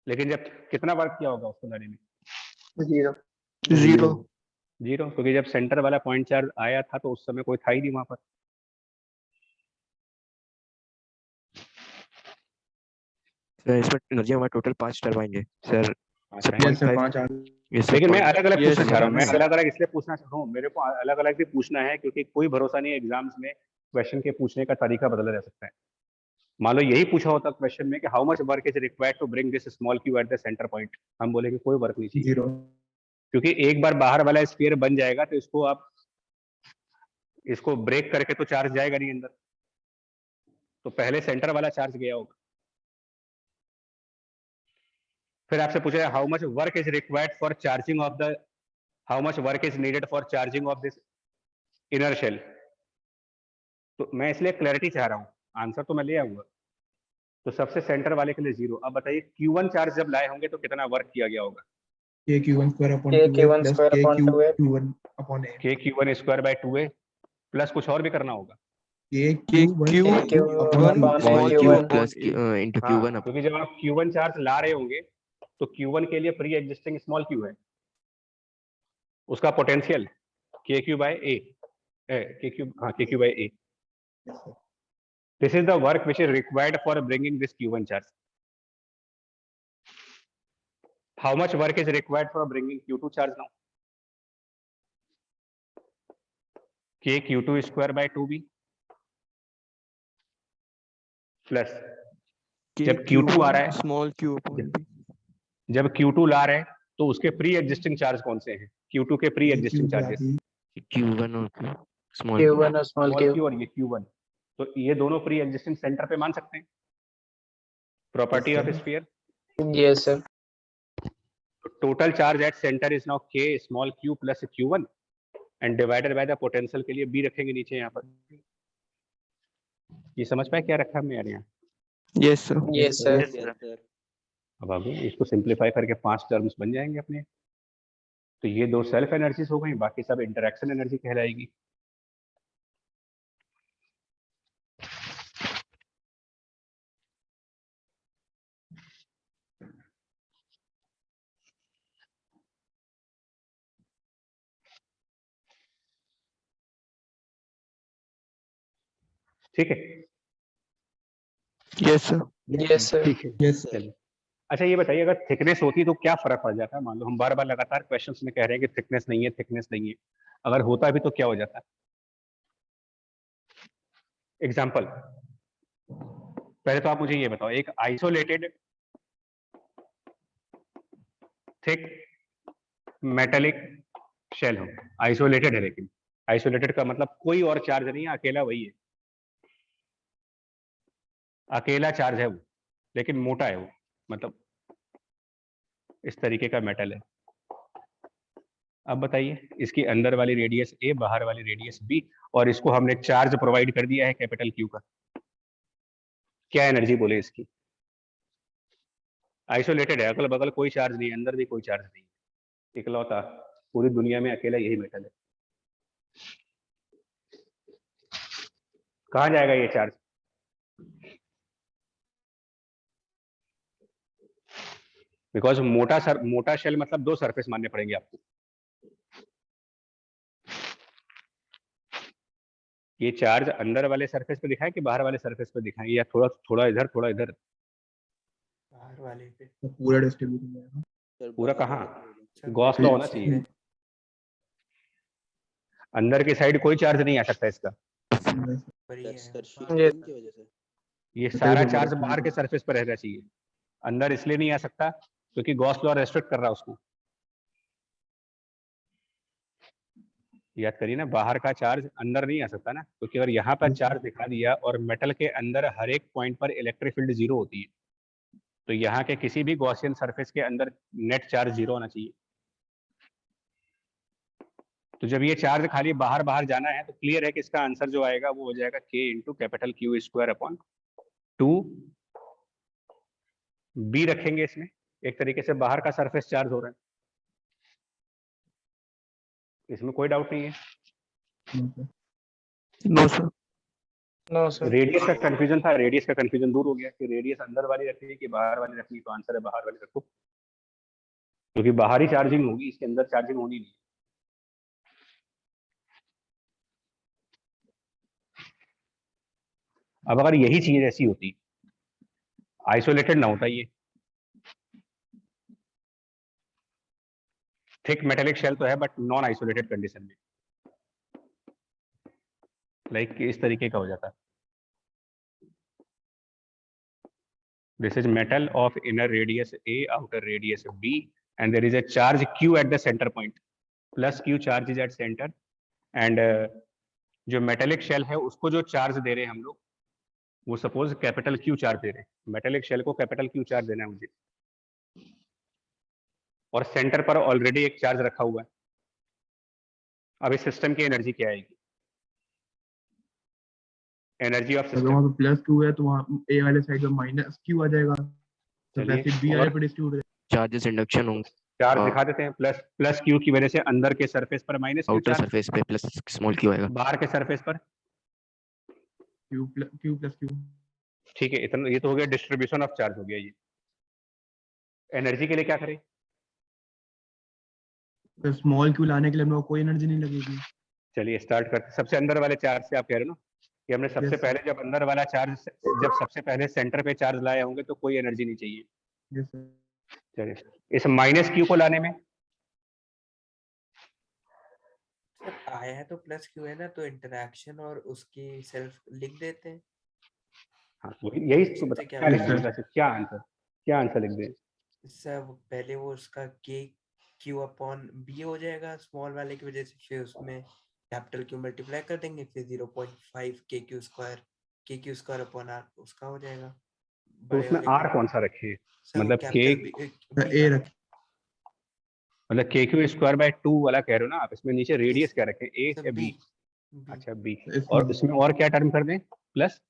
लेकिन जब कितना वर्क किया होगा उसको लाने में?
0।
0, क्योंकि जब सेंटर वाला पॉइंट चार्ज आया था तो उस समय कोई था ही नहीं वहां पर।
सर इसमें एनर्जी हमारा टोटल 5 टरबाइन है सर। Sir
Yes,
0.5। ये सर
लेकिन मैं
0.5।
अलग अलग
Yes,
पूछना चाह रहा हूँ, मैं
sir।
अलग अलग इसलिए पूछना चाह रहा हूँ, मेरे को अलग अलग भी पूछना है क्योंकि कोई भरोसा नहीं है एग्जाम्स में क्वेश्चन के पूछने का तरीका बदला जा सकता है। मान लो यही पूछा होता क्वेश्चन में कि how much work is required to bring this small Q at the center point, हम बोलेंगे कोई वर्क नहीं चाहिए,
0।
क्योंकि एक बार बाहर वाला स्फीयर बन जाएगा तो इसको आप इसको ब्रेक करके तो चार्ज जाएगा नहीं अंदर, तो पहले सेंटर वाला चार्ज गया होगा। फिर आपसे पूछा how much work is required for charging of the, how much work is needed for charging of this inner shell. तो मैं इसलिए क्लैरिटी चाह रहा हूँ, आंसर तो मैं ले आऊंगा। तो सबसे सेंटर वाले के लिए 0। अब बताइए Q1 चार्ज जब लाए होंगे तो कितना वर्क किया गया होगा?
k q1 square upon
K
2a
Q1
plus
square
k
upon 2a
q1 upon a
k Q1 square by 2a plus कुछ और भी करना होगा,
k
K
q1
Q1
upon
upon
small q
Q1
plus into
हाँ,
Q1
क्योंकि जब आप Q1 charge ला रहे होंगे तो Q1 के लिए प्री एग्जिस्टिंग स्मॉल q है, उसका potential KQ by a, KQ by a। This is the work which is required for bringing this Q1 charge. How much work is required for bringing Q2 charge now? K Q2 square by 2b plus जब Q2 आ रहा है,
small q upon b
जब Q2 ला रहे हैं तो उसके pre existing charge कौन से हैं? Q2 के प्री एग्जिस्टिंग चार्जेस
Q1 और Q small q
Q1 और small
स्मॉल
q
q और ये Q1, तो ये दोनों प्री एग्जिस्टिंग सेंटर पे मान सकते हैं, property of sphere.
yes sir
total charge at centre is now K small q plus Q1 and divided by the potential के लिए B रखेंगे नीचे यहाँ पर। ये समझ पाए क्या रखा हमने यार यहाँ?
yes sir
yes sir
अब आगे इसको सिंप्लीफाई करके 5 टर्म्स बन जाएंगे अपने। तो ये 2 सेल्फ एनर्जीज हो गई, बाकी सब इंटरेक्शन एनर्जी कहलाएगी। ठीक है,
yes sir
yes sir
ठीक है,
yes
चलिए। अच्छा ये बताइए, अगर थिकनेस होती तो क्या फर्क पड़ जाता? मान लो हम बार बार लगातार क्वेश्चंस में कह रहे हैं कि थिकनेस नहीं है, थिकनेस नहीं है, अगर होता भी तो क्या हो जाता? एग्जाम्पल, पहले तो आप मुझे ये बताओ, एक आइसोलेटेड थिक मेटेलिक शेल हो, आइसोलेटेड है, लेकिन आइसोलेटेड का मतलब कोई और चार्ज नहीं है, अकेला वही है, अकेला चार्ज है वो, लेकिन मोटा है वो, मतलब इस तरीके का मेटल है। अब बताइए, इसकी अंदर वाली रेडियस A, बाहर वाली रेडियस B, और इसको हमने चार्ज प्रोवाइड कर दिया है कैपिटल Q का। क्या एनर्जी बोले इसकी? आइसोलेटेड है, अगल बगल कोई चार्ज नहीं है, अंदर भी कोई चार्ज नहीं है, इकलौता पूरी दुनिया में अकेला यही मेटल है। कहाँ जाएगा ये चार्ज? बिकॉज मोटा शेल मतलब 2 सरफेस मानने पड़ेंगे आपको। ये चार्ज अंदर वाले सरफेस पे दिखाएं कि बाहर वाले सरफेस पे दिखाएं, या थोड़ा थोड़ा इधर थोड़ा इधर?
बाहर वाले पे तो पूरा डिस्ट्रीब्यूट हो जाएगा।
पूरा कहाँ? गॉस लॉ होना चाहिए, अंदर की साइड कोई चार्ज नहीं आ सकता इसका।
yes
ये सारा चार्ज बाहर के सरफेस पर रहना चाहिए, अंदर इसलिए नहीं आ सकता क्योंकि गॉस लॉ रेस्ट्रिक्ट कर रहा है उसको। याद करिए ना, बाहर का चार्ज अंदर नहीं आ सकता ना, क्योंकि अगर यहाँ पर चार्ज दिखा दिया और मेटल के अंदर हर एक पॉइंट पर इलेक्ट्रिक फील्ड 0 होती है, तो यहाँ के किसी भी गॉसियन सरफेस के अंदर नेट चार्ज 0 होना चाहिए। तो जब ये चार्ज खाली बाहर बाहर जाना है तो क्लियर है कि इसका आंसर जो आएगा वो हो जाएगा K into capital Q square upon 2 B रखेंगे इसमें, एक तरीके से बाहर का सरफेस चार्ज हो रहा है, इसमें कोई डाउट नहीं है।
no sir
no sir
radius का कंफ्यूजन था, रेडियस का कंफ्यूजन दूर हो गया कि रेडियस अंदर वाली रखनी है कि बाहर वाली रखनी है, तो आंसर है बाहर वाली रखो, क्योंकि बाहर ही चार्जिंग होगी, इसके अंदर चार्जिंग होनी नहीं। अब अगर यही चीज ऐसी होती, आइसोलेटेड ना होता, ये थिक मेटेलिक शेल तो है बट नॉन आइसोलेटेड कंडीशन में, लाइक इस तरीके का हो जाता। This is metal of inner radius A, outer radius B, and there is a charge Q at the center point. Plus Q charge is at center, and जो metallic shell है उसको जो चार्ज दे रहे हैं हम लोग, वो सपोज कैपिटल Q चार्ज दे रहे हैं, मेटेलिक शेल को कैपिटल Q चार्ज देना है मुझे, और सेंटर पर ऑलरेडी एक चार्ज रखा हुआ है। अब इस सिस्टम की एनर्जी क्या आएगी? एनर्जी ऑफ
अगर
सिस्टम।
वहाँ पे प्लस Q है तो वहाँ ए वाले साइड में माइनस Q आ जाएगा, तो
चलिए,
वैसे बी
और
वाले पे डिस्ट्रीब्यूट हो जाएगा।
चार्जेस इंडक्शन होंगे
चार्ज दिखा देते हैं। प्लस क्यू की वजह से अंदर के सरफेस पर minus Q
outer
charge,
surface पे प्लस स्मॉल क्यू आएगा।
बाहर के सरफेस पर।
Q plus Q।
ठीक है, इतना ये तो हो गया डिस्ट्रीब्यूशन ऑफ चार्ज हो गया। ये एनर्जी के लिए क्या करें?
तो स्मॉल Q लाने के लिए हम लोग को कोई एनर्जी नहीं लगेगी।
चलिए स्टार्ट करते हैं। सबसे अंदर वाले चार्ज से आप कह रहे हो ना कि हमने सबसे
Yes, sir.
पहले जब अंदर वाला चार्ज, जब सबसे पहले सेंटर पे चार्ज लाए होंगे तो कोई एनर्जी नहीं चाहिए।
Yes sir.
चलिए, इस माइनस क्यू को लाने में
सर आया है तो प्लस क्यू है ना, तो इंटरैक्शन और उसकी सेल्फ लिख देते हैं।
हाँ, यही तो
इससे
बता,
क्या
क्या लिख
होगा?
दें वैसे? क्या आंसर लिख दें?
सर पहले वो उसका के क्यू अपॉन बी हो जाएगा स्मॉल वाले की वजह से, फिर उसमें कैपिटल क्यू मल्टीप्लाई कर देंगे, फिर 0.5 के क्यू स्क्वायर अपॉन आर उसका हो जाएगा।
तो
बड़े
उसमें
वाले
आर
का
कौन सा रखे?
सर वो
मतलब के,
कैपिटल
सर ए रख।
मतलब के क्यू स्क्वायर बाय 2 वाला कह रहे हो ना आप? इसमें नीचे रेडियस क्या रखें, ए
सर
या
बी
बी? अच्छा बी।
इसमें
और इसमें और क्या टर्म कर दें? प्लस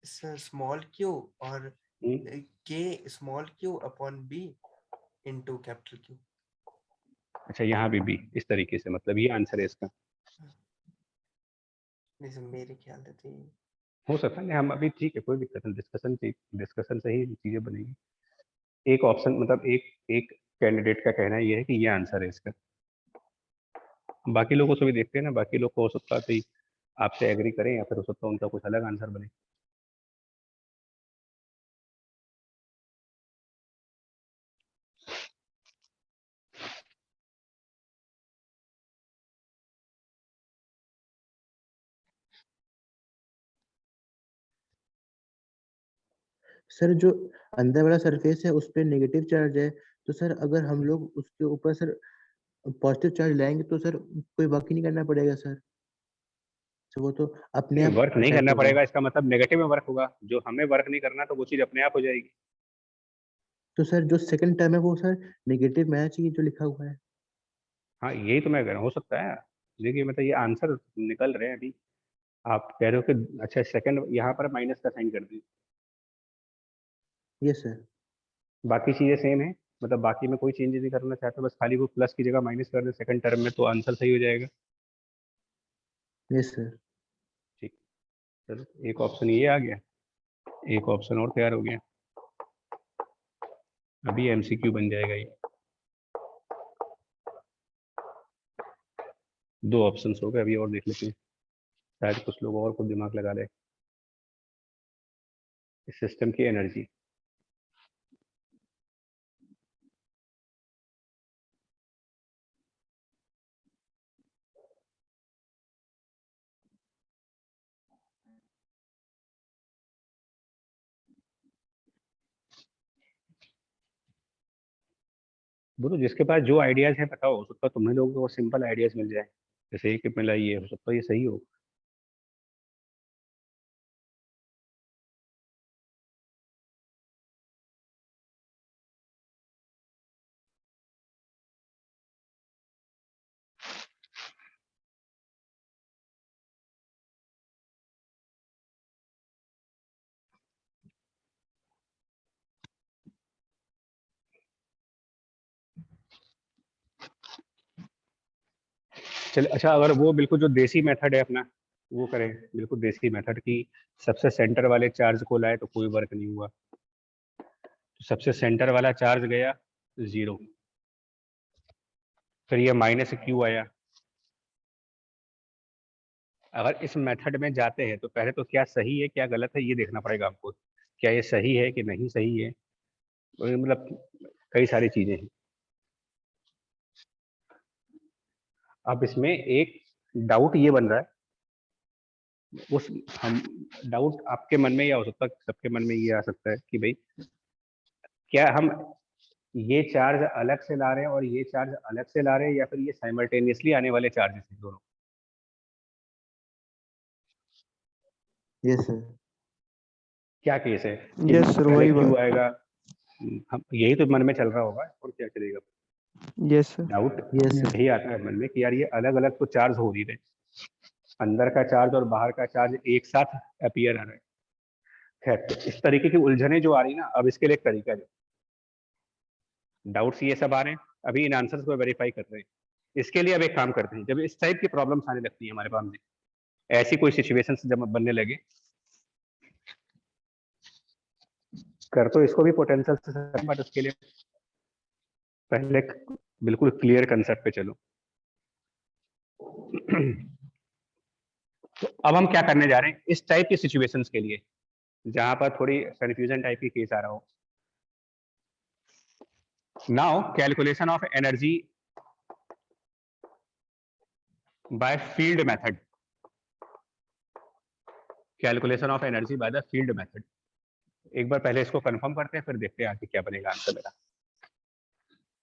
सर स्मॉल क्यू और K small Q upon B into capital Q.
अच्छा, यहाँ भी बी, इस तरीके से, मतलब ये आंसर है इसका।
नहीं सर मेरे ख्याल से तो ये-
हो सकता है हम अभी, ठीक है, कोई दिक्कत नहीं, डिस्कशन से ही चीजें बनेगी। एक ऑप्शन, मतलब एक एक कैंडिडेट का कहना ये है कि ये आंसर है इसका। बाकी लोगों से भी देखते हैं ना, बाकी लोग को हो सकता है कि आपसे एग्री करें या फिर हो सकता है उनका कुछ अलग आंसर बने।
सर जो अंदर वाला सरफेस है उस पे नेगेटिव चार्ज है, तो सर अगर हम लोग उसके ऊपर सर पॉजिटिव चार्ज लाएंगे तो सर कोई वर्क ही नहीं करना पड़ेगा सर। तो वो तो अपने आप
वर्क नहीं
अट्रैक्ट
करना
होगा।
पड़ेगा, इसका मतलब नेगेटिव में वर्क होगा। जो हमें वर्क नहीं करना तो वो चीज अपने आप हो जाएगी।
तो सर जो सेकंड टर्म है वो सर नेगेटिव में आना चाहिए जो लिखा हुआ है।
हाँ, यही तो मैं कह रहा हूँ, हो सकता है। देखिए, मतलब ये आंसर निकल रहे हैं अभी। आप कह रहे हो कि अच्छा सेकंड यहाँ पर माइनस का साइन कर दी,
यस सर।
बाकी चीजें सेम है, मतलब बाकी में कोई चेंज नहीं करना चाहते, बस खाली वो प्लस की जगह माइनस कर दे सेकंड टर्म में, तो आंसर सही हो जाएगा।
Yes sir.
ठीक, चलो एक ऑप्शन ये आ गया, एक ऑप्शन और तैयार हो गया। अभी एमसीक्यू बन जाएगा ये। 2 ऑप्शन हो गए, अभी और देख लेते हैं, शायद कुछ लोग और कुछ दिमाग लगा ले। इस सिस्टम की एनर्जी, बोलो जिसके पास जो आइडियाज है बताओ, हो सकता है तुम्हें लोगों को सिंपल आइडियाज मिल जाए। जैसे एक मिला, ये हो सकता है ये सही हो। चल अच्छा, अगर वो बिल्कुल जो देसी मेथड है अपना, वो करें, बिल्कुल देसी मेथड की सबसे सेंटर वाले चार्ज को लाए तो कोई वर्क नहीं हुआ, तो सबसे सेंटर वाला चार्ज गया 0, फिर ये माइनस क्यू आया। अगर इस मेथड में जाते हैं तो पहले तो क्या सही है क्या गलत है ये देखना पड़ेगा आपको, क्या ये सही है कि नहीं सही है, तो मतलब कई सारी चीजें हैं। अब इसमें एक डाउट ये बन रहा है, उस हम डाउट आपके मन में या हो सकता है सबके मन में ये आ सकता है कि भाई क्या हम ये चार्ज अलग से ला रहे हैं और ये चार्ज अलग से ला रहे हैं, या फिर ये साइमल्टेनियसली आने वाले चार्जेस हैं दोनों?
Yes sir.
क्या केस है कि
यस सर,
पहले
वही
क्यू
बात।
आएगा? हम यही तो मन में चल रहा होगा, और क्या चलेगा?
Yes sir.
Doubt
yes sir.
यही आता है मन में कि यार ये अलग अलग तो चार्ज हो नहीं रहे, अंदर का चार्ज और बाहर का चार्ज एक साथ अपीयर आ रहा है। खैर, तो इस तरीके की उलझने जो आ रही ना, अब इसके लिए एक तरीका है, डाउट्स ये सब आ रहे हैं, अभी इन आंसर्स को वेरीफाई कर रहे हैं। इसके लिए अब एक काम करते हैं, जब इस टाइप की प्रॉब्लम्स आने लगती है हमारे पास में, ऐसी कोई सिचुएशंस जब बनने लगे, कर तो इसको भी पोटेंशियल से सकते, बट उसके लिए पहले बिल्कुल क्लियर कंसेप्ट पे चलो। तो अब हम क्या करने जा रहे हैं इस टाइप की सिचुएशंस के लिए, जहां पर थोड़ी कंफ्यूजन टाइप की केस आ रहा हो। Now calculation of energy by field method, calculation of energy by the field method. एक बार पहले इसको कंफर्म करते हैं, फिर देखते हैं आगे क्या बनेगा आंसर मेरा।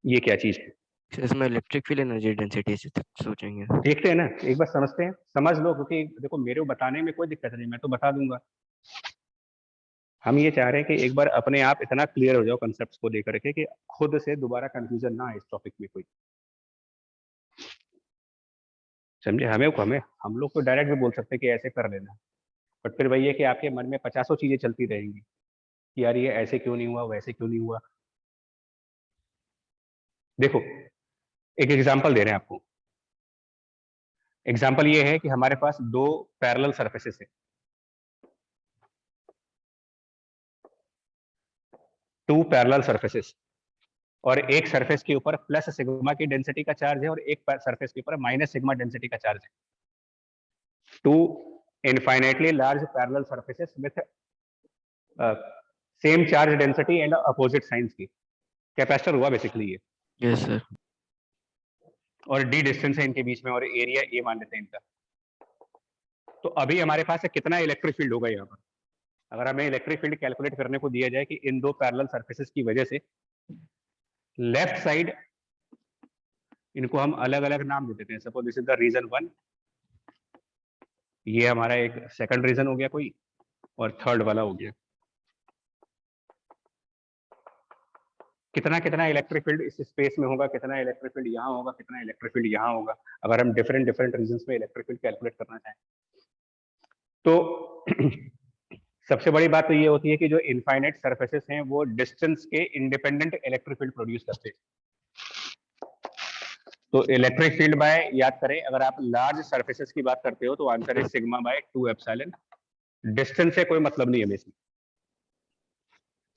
ये क्या चीज है,
इसमें इलेक्ट्रिक फील्ड एनर्जी डेंसिटी से सोचेंगे।
देखते हैं ना, एक बार समझते हैं, समझ लो, क्योंकि देखो मेरे को बताने में कोई दिक्कत नहीं, मैं तो बता दूंगा। हम ये चाह रहे हैं कि एक बार अपने आप इतना क्लियर हो जाओ कंसेप्ट्स को लेकर के कि खुद से दोबारा कंफ्यूजन ना आए इस टॉपिक में कोई, समझे। हमें हम लोग तो डायरेक्ट भी बोल सकते हैं कि ऐसे कर लेना, बट फिर वही है कि आपके मन में 50 चीजें चलती रहेंगी कि यार ये ऐसे क्यों नहीं हुआ, वैसे क्यों नहीं हुआ। देखो एक एग्जांपल दे रहे हैं आपको। एग्जांपल ये है कि हमारे पास दो पैरेलल सरफेसेस है, टू पैरेलल सरफेसेस, और एक सरफेस के ऊपर प्लस सिग्मा की डेंसिटी का चार्ज है और एक सरफेस के ऊपर माइनस सिग्मा डेंसिटी का चार्ज है। Two infinitely large parallel surfaces with same charge density and opposite signs की कैपेसिटर हुआ बेसिकली ये,
यस सर।
और डी डिस्टेंस है इनके बीच में, और एरिया ए मान लेते हैं इनका। तो अभी हमारे पास कितना इलेक्ट्रिक फील्ड होगा यहाँ पर, अगर हमें इलेक्ट्रिक फील्ड कैलकुलेट करने को दिया जाए कि इन दो पैरेलल सरफेसेस की वजह से लेफ्ट साइड, इनको हम अलग अलग नाम दे देते हैं, suppose this is the region 1, ये हमारा एक सेकंड रीजन हो गया कोई, और थर्ड वाला हो गया। कितना कितना इलेक्ट्रिक फील्ड इस स्पेस में होगा, कितना इलेक्ट्रिक फील्ड यहाँ होगा, कितना इलेक्ट्रिक फील्ड यहाँ होगा, अगर हम डिफरेंट डिफरेंट रीजन्स में इलेक्ट्रिक फील्ड कैलकुलेट करना चाहें तो सबसे बड़ी बात तो ये होती है कि जो इनफाइनाइट सरफेसेस हैं वो डिस्टेंस के इंडिपेंडेंट इलेक्ट्रिक फील्ड प्रोड्यूस करते हैं। तो इलेक्ट्रिक फील्ड बाय, याद करें अगर आप लार्ज सरफेसेस की बात करते हो तो आंसर है सिग्मा बाय 2 एप्सिलॉन। डिस्टेंस से कोई मतलब नहीं है इसमें।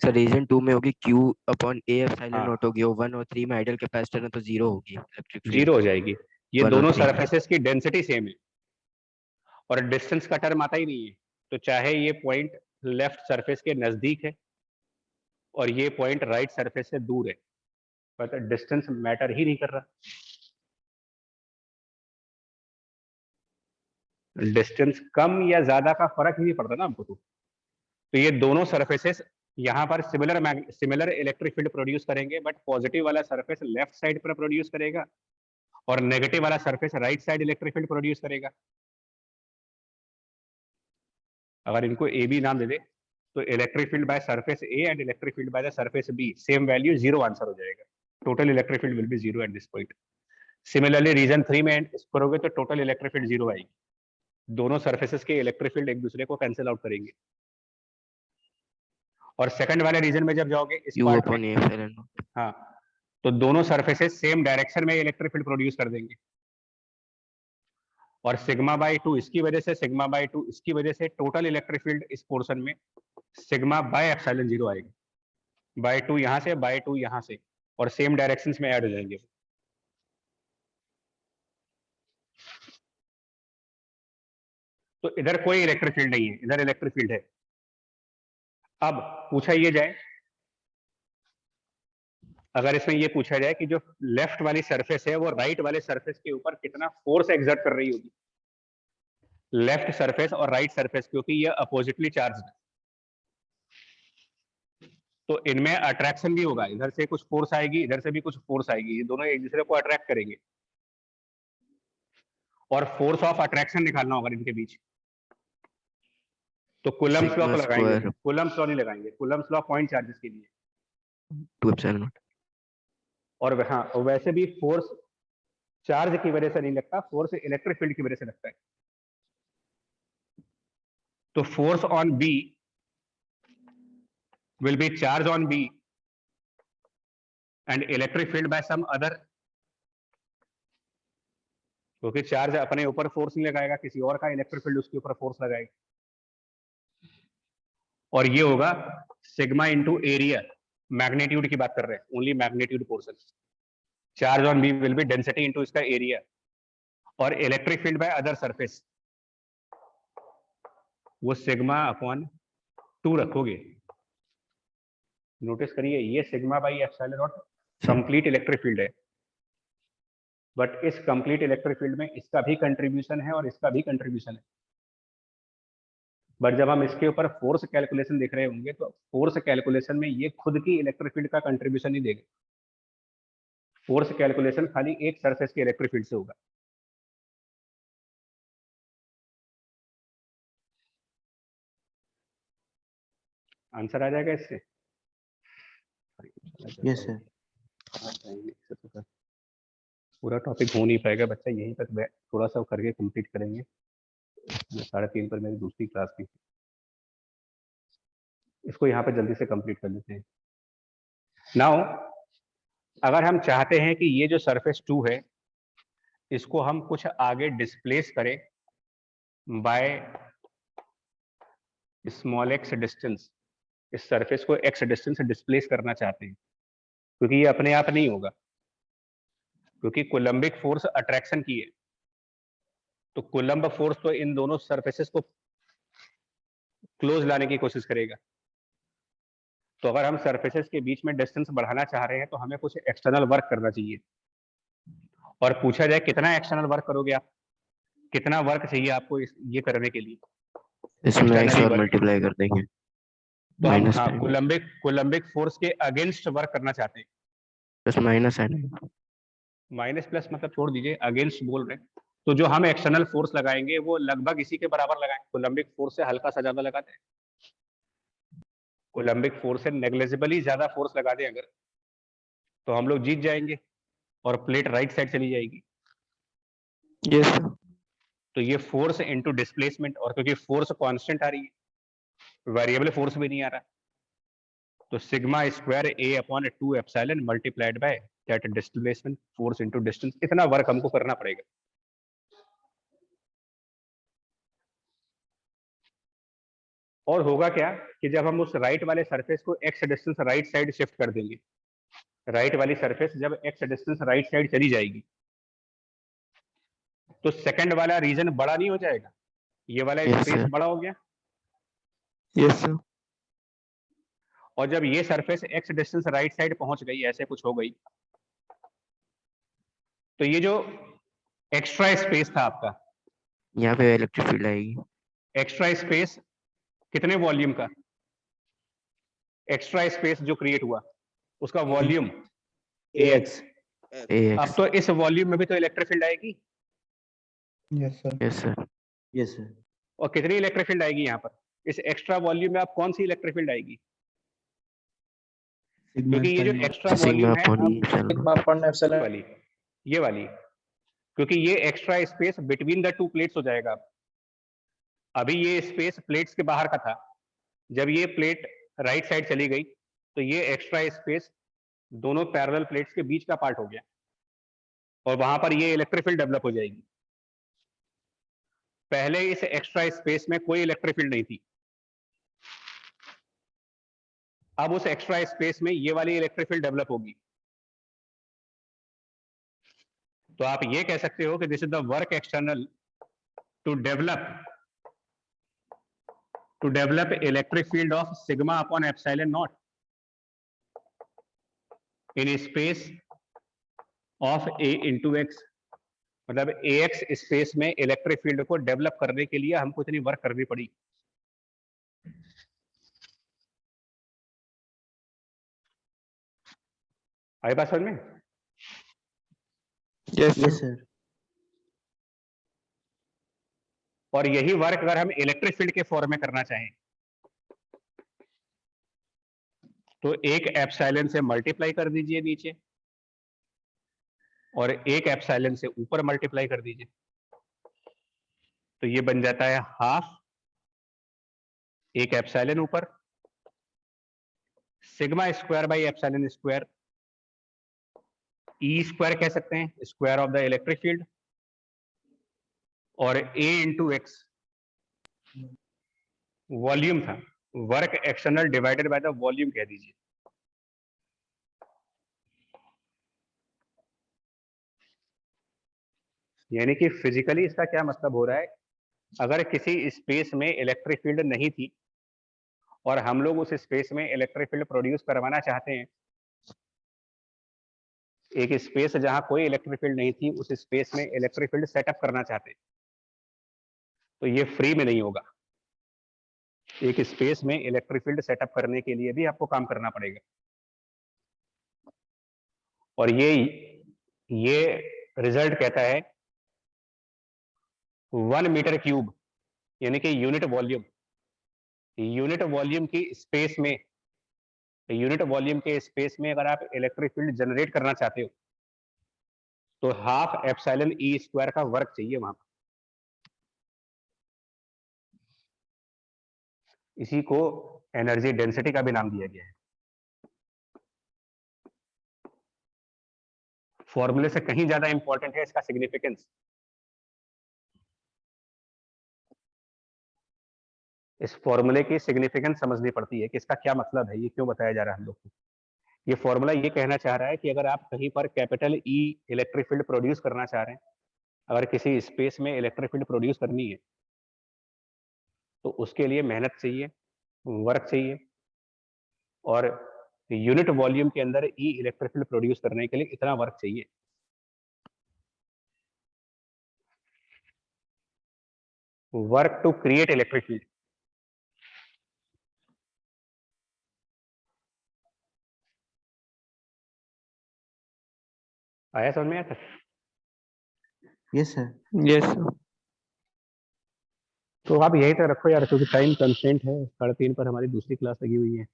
सर रीजन 2 में होगी Q अपॉन A एप्सिलॉन
हाँ।
नॉट होगी, और 1 और 3 में आइडियल कैपेसिटर है तो 0 होगी इलेक्ट्रिक फील्ड।
जीरो हो जाएगी। ये
1 और
दोनों
3
सरफेसेस की डेंसिटी सेम है और डिस्टेंस का टर्म आता ही नहीं है, तो चाहे ये पॉइंट लेफ्ट सरफेस के नजदीक है और ये पॉइंट राइट सरफेस से दूर है, पर डिस्टेंस मैटर ही नहीं कर रहा। डिस्टेंस कम या ज्यादा का फर्क ही नहीं पड़ता ना हमको। तो ये दोनों सरफेसेस यहाँ पर सिमिलर इलेक्ट्रिक फील्ड प्रोड्यूस करेंगे, बट पॉजिटिव वाला सरफेस लेफ्ट साइड पर प्रोड्यूस करेगा और नेगेटिव वाला surface right side electric field produce करेगा। अगर इनको ए बी नाम दे दे तो electric field by surface A and electric field by the surface B same value, 0 answer हो जाएगा। Total electric field will be 0 at this point. Similarly region 3 में करोगे तो टोटल इलेक्ट्रिक फील्ड 0 आएगी। दोनों सरफेसेस के इलेक्ट्रिक फील्ड एक दूसरे को कैंसिल आउट करेंगे। और सेकंड वाले रीजन में जब जाओगे इस
Q
पार्ट
अपॉन
में,
A एप्सिलॉन नॉट,
हाँ, तो दोनों सरफेसेस सेम डायरेक्शन में इलेक्ट्रिक फील्ड प्रोड्यूस कर देंगे, और सिग्मा बाय 2 इसकी वजह से, सिग्मा बाय 2 इसकी वजह से टोटल इलेक्ट्रिक फील्ड इस पोर्शन में सिग्मा बाय एप्सिलॉन 0 आएगा। बाय 2 यहाँ से, बाय 2 यहाँ से, और सेम डायरेक्शंस में ऐड हो जाएंगे। तो इधर कोई इलेक्ट्रिक फील्ड नहीं है, इधर इलेक्ट्रिक फील्ड है। अब पूछा ये जाए, अगर इसमें ये पूछा जाए कि जो लेफ्ट वाली सरफेस है वो राइट वाले सरफेस के ऊपर कितना फोर्स एक्सर्ट कर रही होगी, लेफ्ट सरफेस और राइट सरफेस, क्योंकि ये अपोजिटली चार्ज है, तो इनमें अट्रैक्शन भी होगा। इधर से कुछ फोर्स आएगी, इधर से भी कुछ फोर्स आएगी, ये दोनों एक दूसरे को अट्रैक्ट करेंगे, और फोर्स ऑफ अट्रैक्शन निकालना होगा इनके बीच। तो कूलम्ब्स लॉ
सिग्मा
लगाएंगे,
स्क्वायर
कूलम्ब्स लॉ नहीं लगाएंगे, कूलम्ब्स लॉ पॉइंट चार्जेस के लिए।
2 एप्सिलॉन नॉट।
और हाँ, वैसे भी फोर्स चार्ज की वजह से नहीं लगता, फोर्स इलेक्ट्रिक फील्ड की वजह से लगता है। तो force on B will be charge on B and electric field by some other, क्योंकि चार्ज अपने ऊपर फोर्स नहीं लगाएगा, किसी और का इलेक्ट्रिक फील्ड उसके ऊपर फोर्स लगाएगा, और ये होगा सिग्मा इंटू एरिया। मैग्नीट्यूड की बात कर रहे हैं, only magnitude portion. Charge on B will be density into इसका एरिया, और electric field by other surface वो सिग्मा अपॉन 2 रखोगे। नोटिस करिए, ये sigma by epsilon not complete electric field है, बट इस कंप्लीट इलेक्ट्रिक फील्ड में इसका भी कंट्रीब्यूशन है और इसका भी कंट्रीब्यूशन है। बट जब हम इसके ऊपर फोर्स कैलकुलेशन देख रहे होंगे तो फोर्स कैलकुलेशन में ये खुद की इलेक्ट्रिक फील्ड का कंट्रीब्यूशन नहीं देगा। फोर्स कैलकुलेशन खाली एक सरफेस के इलेक्ट्रिक फील्ड से होगा। आंसर आ जाएगा इससे?
Yes sir.
पूरा टॉपिक हो नहीं पाएगा बच्चा, यहीं तक थोड़ा सा करके कंप्लीट करेंगे। 3:30 पर मेरी दूसरी क्लास भी, इसको यहाँ पे जल्दी से कंप्लीट कर लेते हैं। नाउ अगर हम चाहते हैं कि ये जो सरफेस 2 है इसको हम कुछ आगे डिस्प्लेस करें बाय स्मॉल एक्स डिस्टेंस, इस सरफेस को एक्स डिस्टेंस डिस्प्लेस करना चाहते हैं, क्योंकि ये अपने आप नहीं होगा, क्योंकि कोलम्बिक फोर्स अट्रैक्शन की है, तो कोलम्ब फोर्स तो इन दोनों सरफेसेस को क्लोज लाने की कोशिश करेगा। तो अगर हम सरफेसेस के बीच में डिस्टेंस बढ़ाना चाह रहे हैं तो हमें कुछ एक्सटर्नल वर्क करना चाहिए, और पूछा जाए कितना एक्सटर्नल वर्क करोगे आप, कितना वर्क चाहिए आपको ये करने के लिए?
इसमें x
Externally
और
work।
मल्टीप्लाई कर देंगे।
तो हम
माइनस
हाँ
टाइम
कोलम्बिक फोर्स के अगेंस्ट वर्क करना चाहते हैं।
बस माइनस है नहीं।
माइनस प्लस मतलब छोड़ दीजिए, अगेंस्ट बोल रहे हैं। तो जो हम एक्सटर्नल फोर्स लगाएंगे वो लगभग इसी के बराबर लगाएं, कोलम्बिक फोर्स से हल्का सा ज्यादा लगाते हैं। कोलम्बिक फोर्स से नेग्लिजिबली ज्यादा फोर्स लगा दें अगर, तो हम लोग जीत जाएंगे और प्लेट राइट साइड चली जाएगी।
Yes sir.
तो ये फोर्स इनटू डिस्प्लेसमेंट, और क्योंकि फोर्स कांस्टेंट आ रही है, वेरिएबल फोर्स भी नहीं आ रहा, तो sigma square A upon 2 epsilon multiplied by that displacement force into distance, इतना वर्क हमको करना पड़ेगा। और होगा क्या कि जब हम उस राइट वाले सरफेस को x distance right side shift कर देंगे, राइट वाली सरफेस जब एक्स डिस्टेंस राइट साइड चली जाएगी तो सेकंड वाला रीजन बड़ा नहीं हो जाएगा, ये वाला
Yes,
स्पेस
sir.
बड़ा हो गया,
यस सर।
और जब ये surface x distance right side पहुंच गई, ऐसे कुछ हो गई, तो ये जो एक्स्ट्रा स्पेस था आपका,
यहाँ पे इलेक्ट्रिक फील्ड आएगी।
एक्स्ट्रा स्पेस कितने वॉल्यूम का, एक्स्ट्रा स्पेस जो क्रिएट हुआ उसका वॉल्यूम
AX।
अब तो इस वॉल्यूम में भी तो इलेक्ट्रिक फील्ड आएगी,
yes sir.
Yes sir.
Yes sir.
और कितनी इलेक्ट्रिक फील्ड आएगी यहाँ पर इस एक्स्ट्रा वॉल्यूम में? आप कौन सी इलेक्ट्रिक फील्ड आएगी? क्योंकि ये जो एक्स्ट्रा
सिग्मा
वॉल्यूम है
अपॉन ई
सिग्मा अपॉन एप्सिलॉन।
ये वाली, क्योंकि ये extra space between the two plates हो जाएगा। अभी ये स्पेस प्लेट्स के बाहर का था, जब ये प्लेट राइट साइड चली गई तो ये एक्स्ट्रा स्पेस दोनों पैरेलल प्लेट्स के बीच का पार्ट हो गया, और वहां पर ये इलेक्ट्रिक फील्ड डेवलप हो जाएगी। पहले इस एक्स्ट्रा स्पेस में कोई इलेक्ट्रिक फील्ड नहीं थी, अब उस एक्स्ट्रा स्पेस में ये वाली इलेक्ट्रिक फील्ड डेवलप होगी। तो आप ये कह सकते हो कि this is the work external to develop electric field of sigma upon epsilon not in space of A into X. मतलब ax स्पेस में इलेक्ट्रिक फील्ड को डेवलप करने के लिए हमको इतनी वर्क करनी पड़ी। आई बात समझ में?
Yes
yes sir.
और यही वर्क अगर हम इलेक्ट्रिक फील्ड के फॉर्म में करना चाहें तो एक एप्सिलॉन से मल्टीप्लाई कर दीजिए नीचे, और एक एप्सिलॉन से ऊपर मल्टीप्लाई कर दीजिए, तो ये बन जाता है हाफ एक एप्सिलॉन ऊपर, sigma square by epsilon square, E square कह सकते हैं, square of the electric field, और ए इंटू एक्स वॉल्यूम था, work external divided by the volume कह दीजिए। यानी कि फिजिकली इसका क्या मतलब हो रहा है, अगर किसी स्पेस में इलेक्ट्रिक फील्ड नहीं थी और हम लोग उस स्पेस में इलेक्ट्रिक फील्ड प्रोड्यूस करवाना चाहते हैं, एक स्पेस जहां कोई इलेक्ट्रिक फील्ड नहीं थी, उस स्पेस में इलेक्ट्रिक फील्ड सेटअप करना चाहते हैं, तो ये फ्री में नहीं होगा। एक स्पेस में इलेक्ट्रिक फील्ड सेटअप करने के लिए भी आपको काम करना पड़ेगा, और ये रिजल्ट कहता है 1 मीटर क्यूब, यानी कि यूनिट वॉल्यूम की स्पेस में, यूनिट वॉल्यूम के स्पेस में अगर आप इलेक्ट्रिक फील्ड जनरेट करना चाहते हो तो हाफ एप्सिलॉन ई स्क्वायर का वर्क चाहिए वहां पर। इसी को एनर्जी डेंसिटी का भी नाम दिया गया है। फॉर्मूले से कहीं ज्यादा इंपॉर्टेंट है इसका सिग्निफिकेंस। इस फॉर्मूले की सिग्निफिकेंस समझनी पड़ती है कि इसका क्या मतलब है, ये क्यों बताया जा रहा है हम लोग को। ये फॉर्मूला ये कहना चाह रहा है कि अगर आप कहीं पर capital E electric field produce करना चाह रहे हैं, अगर किसी स्पेस में इलेक्ट्रिक फील्ड प्रोड्यूस करनी है, तो उसके लिए मेहनत चाहिए, वर्क चाहिए, और यूनिट वॉल्यूम के अंदर ई इलेक्ट्रिक फील्ड प्रोड्यूस करने के लिए इतना वर्क चाहिए। Work to create electric field. आया समझ में आया sir?
Yes sir.
Yes sir.
तो आप यहीं तक रखो यार, क्योंकि टाइम कंस्ट्रेंट है, 3:30 पर हमारी दूसरी क्लास लगी हुई है,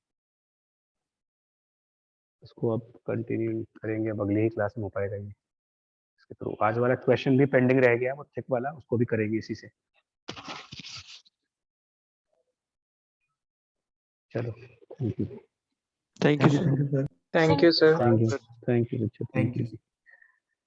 इसको अब कंटिन्यू करेंगे, अब अगली ही क्लास में हो पाएगा ये इसके थ्रू। आज वाला क्वेश्चन भी पेंडिंग रह गया, वो थिक वाला, उसको भी करेंगे इसी से। चलो, thank you.
Thank you
thank
sir.
You sir.
Thank you, sir.
Thank you बच्चों, थैंक यू।